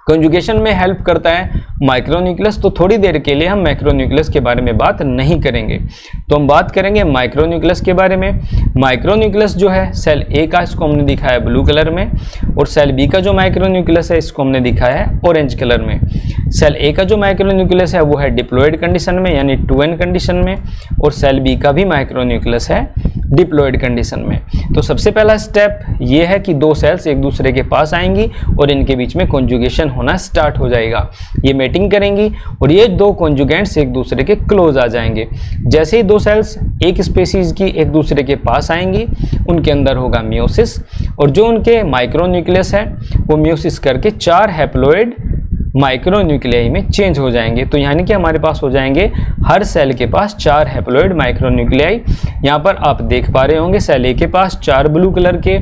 कॉन्जुगेशन में हेल्प करता है माइक्रोन्यूक्लियस, तो थोड़ी देर के लिए हम मैक्रोन्यूक्लियस के बारे में बात नहीं करेंगे। तो हम बात करेंगे माइक्रोन्यूक्लियस के बारे में। माइक्रोन्यूक्लियस जो है सेल ए का, इसको हमने दिखाया है ब्लू कलर में, और सेल बी का जो माइक्रोन्यूक्लियस है इसको हमने दिखाया है ऑरेंज कलर में। सेल ए का जो माइक्रोन्यूक्लियस है वो है डिप्लॉयड कंडीशन में यानी 2n कंडीशन में, और सेल बी का भी माइक्रोन्यूक्लियस है डिप्लॉयड कंडीशन में। तो सबसे पहला स्टेप ये है कि 2 सेल्स एक दूसरे के पास आएंगी और इनके बीच में कॉन्जुगेशन होना स्टार्ट हो जाएगा। ये मेटिंग करेंगी और ये 2 कॉन्जुगेंट्स एक दूसरे के क्लोज आ जाएंगे। जैसे ही 2 सेल्स एक स्पीसीज की एक दूसरे के पास आएंगी उनके अंदर होगा मियोसिस, और जो उनके माइक्रोन्यूक्लियस है वो मियोसिस करके 4 हैप्लॉइड माइक्रोन्यूक्लियाई में चेंज हो जाएंगे। तो यानी कि हमारे पास हो जाएंगे हर सेल के पास 4 हैप्लॉइड माइक्रोन्यूक्लियाई। यहाँ पर आप देख पा रहे होंगे सेल ए के पास 4 ब्लू कलर के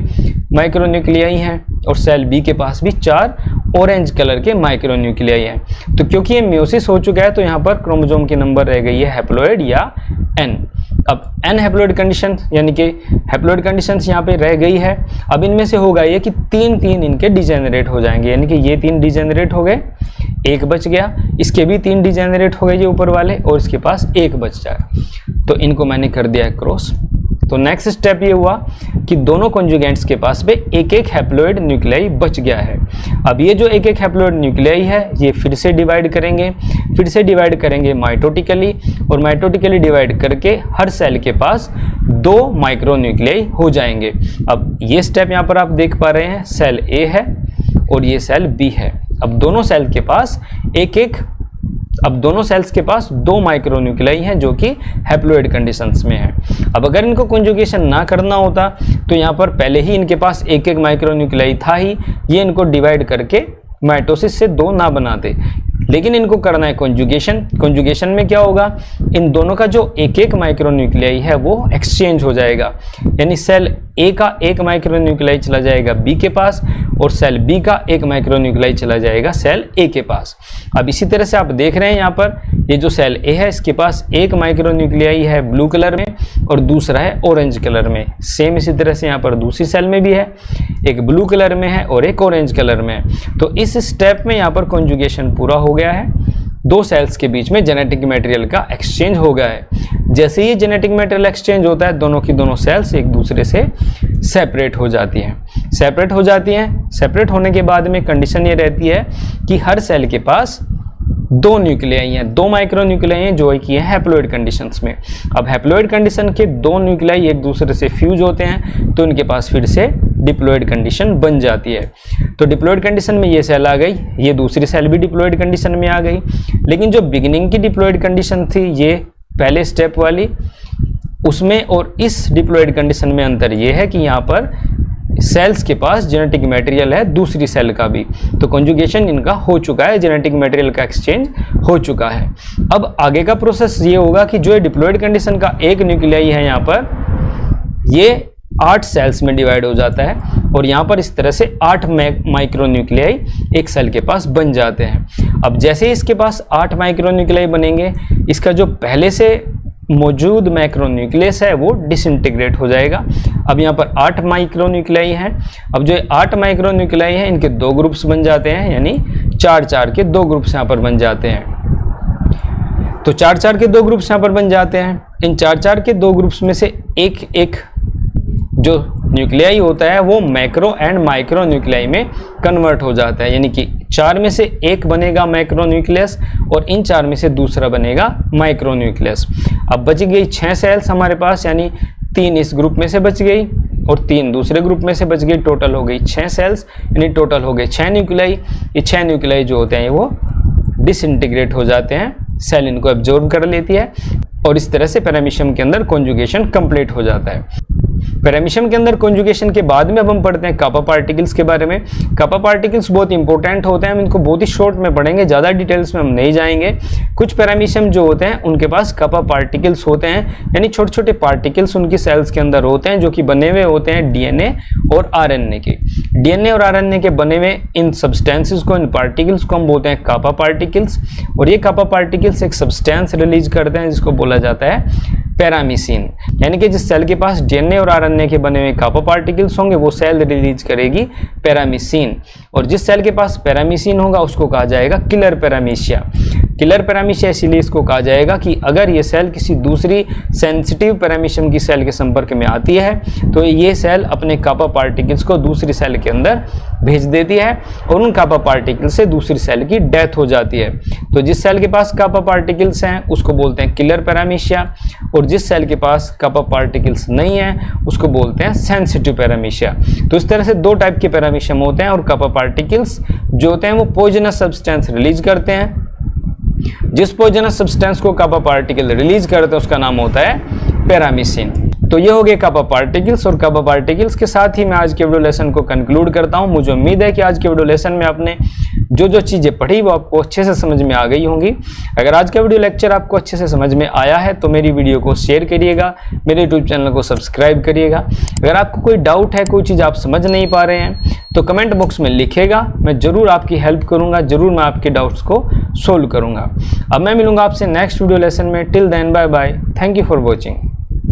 माइक्रोन्यूक्लियाई हैं और सेल बी के पास भी 4 ऑरेंज कलर के माइक्रोन्यूक्लियाई हैं। तो क्योंकि ये म्योसिस हो चुका है तो यहाँ पर क्रोमोसोम की नंबर रह गई है हैप्लॉइड या N। अब N हैप्लॉइड कंडीशन यानी कि हैप्लॉइड कंडीशंस यहाँ पे रह गई है। अब इनमें से होगा ये कि तीन इनके डिजेनरेट हो जाएंगे, यानी कि ये 3 डिजेनरेट हो गए, एक बच गया, इसके भी 3 डिजेनरेट हो गए ये ऊपर वाले, और इसके पास एक बच जाए। तो इनको मैंने कर दिया क्रॉस। तो नेक्स्ट स्टेप ये हुआ कि दोनों कॉन्जुगेंट्स के पास में एक हैप्लॉइड न्यूक्लियाई बच गया है। अब ये जो एक हैप्लॉइड न्यूक्लियाई है ये फिर से डिवाइड करेंगे माइटोटिकली, और माइटोटिकली डिवाइड करके हर सेल के पास 2 माइक्रोन्यूक्लियाई हो जाएंगे। अब ये स्टेप यहाँ पर आप देख पा रहे हैं, सेल A है और ये सेल B है। अब दोनों सेल्स के पास 2 माइक्रोन्यूक्लियाई हैं जो कि हैप्लॉइड कंडीशंस में है। अब अगर इनको कॉन्जुगेशन ना करना होता तो यहाँ पर पहले ही इनके पास एक माइक्रोन्यूक्लियाई था ही, ये इनको डिवाइड करके माइटोसिस से 2 ना बनाते, लेकिन इनको करना है कॉन्जुगेशन में क्या होगा, इन दोनों का जो एक माइक्रोन्यूक्लियाई है वो एक्सचेंज हो जाएगा, यानी सेल A का एक माइक्रोन्यूक्लियाई चला जाएगा B के पास और सेल B का एक माइक्रोन्यूक्लियाई चला जाएगा सेल A के पास। अब इसी तरह से आप देख रहे हैं यहाँ पर ये जो सेल A है इसके पास एक माइक्रोन्यूक्लियाई है ब्लू कलर में और दूसरा है ऑरेंज कलर में। सेम इसी तरह से यहाँ पर दूसरी सेल में भी है, एक ब्लू कलर में है और एक ऑरेंज कलर में है। तो इस स्टेप में यहाँ पर कॉन्जुगेशन पूरा हो गया है, 2 सेल्स के बीच में जेनेटिक मटेरियल का एक्सचेंज हो गया है। जैसे ही जेनेटिक मटेरियल एक्सचेंज होता है दोनों की दोनों सेल्स एक दूसरे से सेपरेट हो जाती हैं। सेपरेट होने के बाद में कंडीशन ये रहती है कि हर सेल के पास 2 न्यूक्लियाई हैं, 2 माइक्रोन्यूक्लियाई हैं जो कि है हैप्लॉइड कंडीशंस में। अब हैप्लॉइड कंडीशन के 2 न्यूक्लियाई एक दूसरे से फ्यूज होते हैं तो इनके पास फिर से डिप्लॉइड कंडीशन बन जाती है। तो डिप्लॉइड कंडीशन में ये सेल आ गई, ये दूसरी सेल भी डिप्लॉइड कंडीशन में आ गई। लेकिन जो बिगिनिंग की डिप्लॉइड कंडीशन थी ये पहले स्टेप वाली, उसमें और इस डिप्लॉइड कंडीशन में अंतर ये है कि यहाँ पर सेल्स के पास जेनेटिक मटेरियल है दूसरी सेल का भी, तो कॉन्जुगेशन इनका हो चुका है, जेनेटिक मटेरियल का एक्सचेंज हो चुका है। अब आगे का प्रोसेस ये होगा कि जो डिप्लॉइड कंडीशन का एक न्यूक्लियाई है यहाँ पर ये 8 सेल्स में डिवाइड हो जाता है और यहाँ पर इस तरह से 8 माइक्रोन्यूक्लियाई एक सेल के पास बन जाते हैं। अब जैसे इसके पास 8 माइक्रोन्यूक्लियाई बनेंगे, इसका जो पहले से मौजूद माइक्रोन्यूक्लियस है वो डिसइंटीग्रेट हो जाएगा। अब यहाँ पर 8 माइक्रोन्यूक्लियाई हैं। अब जो 8 माइक्रोन्यूक्लियाई हैं इनके 2 ग्रुप्स बन जाते हैं, यानी 4 के 2 ग्रुप्स यहाँ पर बन जाते हैं। तो 4 के 2 ग्रुप्स यहाँ पर बन जाते हैं। इन 4 के 2 ग्रुप्स में से एक जो न्यूक्लियाई होता है वो मैक्रो एंड माइक्रो न्यूक्लियाई में कन्वर्ट हो जाता है, यानी कि 4 में से एक बनेगा मैक्रो न्यूक्लियस और इन 4 में से दूसरा बनेगा माइक्रो न्यूक्लियस। अब बच गई 6 सेल्स हमारे पास, यानी 3 इस ग्रुप में से बच गई और 3 दूसरे ग्रुप में से बच गई, टोटल हो गई 6 सेल्स, यानी टोटल हो गए 6 न्यूक्लियाई। ये 6 न्यूक्लियाई जो होते हैं वो डिसइंटीग्रेट हो जाते हैं, सेल इनको एब्जॉर्ब कर लेती है और इस तरह से पैरामीशियम के अंदर कॉन्जुगेशन कंप्लीट हो जाता है। पैरामीशियम के अंदर कॉन्जुगेशन के बाद में अब हम पढ़ते हैं कापा पार्टिकल्स के बारे में। कापा पार्टिकल्स बहुत इंपॉर्टेंट होते हैं, हम इनको बहुत ही शॉर्ट में पढ़ेंगे, ज़्यादा डिटेल्स में हम नहीं जाएंगे। कुछ पैरामीशियम जो होते हैं उनके पास कापा पार्टिकल्स होते हैं, यानी छोटे छोटे पार्टिकल्स उनकी सेल्स के अंदर होते हैं जो कि बने हुए होते हैं डीएनए और आरएनए के। डीएनए और आरएनए के बने हुए इन सब्सटेंसेस को, इन पार्टिकल्स को हम बोलते हैं कापा पार्टिकल्स। और ये कापा पार्टिकल्स एक सब्सटेंस रिलीज करते हैं जिसको बोला जाता है पैरामीसिन, यानी कि जिस सेल के पास डीएनए और आरएनए के बने हुए कापा पार्टिकल्स होंगे वो सेल रिलीज करेगी पैरामीसिन, और जिस सेल के पास पैरामीसिन होगा उसको कहा जाएगा किलर पैरामीशिया। किलर पैरामीशिया इसीलिए इसको कहा जाएगा कि अगर ये सेल किसी दूसरी सेंसिटिव पैरामीशियम की सेल के संपर्क में आती है तो ये सेल अपने कापा पार्टिकल्स को दूसरी सेल के अंदर भेज देती है और उन कापा पार्टिकल्स से दूसरी सेल की डेथ हो जाती है। तो जिस सेल के पास कापा पार्टिकल्स हैं उसको बोलते हैं किलर पैरामीशिया, और जिस सेल के पास कापा पार्टिकल्स नहीं है उसको बोलते हैं सेंसिटिव पैरामीशिया। तो इस तरह से 2 टाइप के पैरामीशियम होते हैं, और कापा पार्टिकल्स जो होते हैं वो पॉइजनस सब्सटेंस रिलीज करते हैं। जिस पॉइजनस सब्सटेंस को कापा पार्टिकल रिलीज करते हैं उसका नाम होता है पैरामीसिन। तो ये हो गए कापा पार्टिकल्स, और कापा पार्टिकल्स के साथ ही मैं आज के वीडियो लेसन को कंक्लूड करता हूं। मुझे उम्मीद है कि आज के वीडियो लेसन में आपने जो जो चीज़ें पढ़ी वो आपको अच्छे से समझ में आ गई होंगी। अगर आज का वीडियो लेक्चर आपको अच्छे से समझ में आया है तो मेरी वीडियो को शेयर करिएगा, मेरे यूट्यूब चैनल को सब्सक्राइब करिएगा। अगर आपको कोई डाउट है, कोई चीज़ आप समझ नहीं पा रहे हैं तो कमेंट बॉक्स में लिखेगा, मैं ज़रूर आपकी हेल्प करूँगा, ज़रूर मैं आपके डाउट्स को सोल्व करूँगा। अब मैं मिलूँगा आपसे नेक्स्ट वीडियो लेसन में। Till then bye bye, thank you for watching.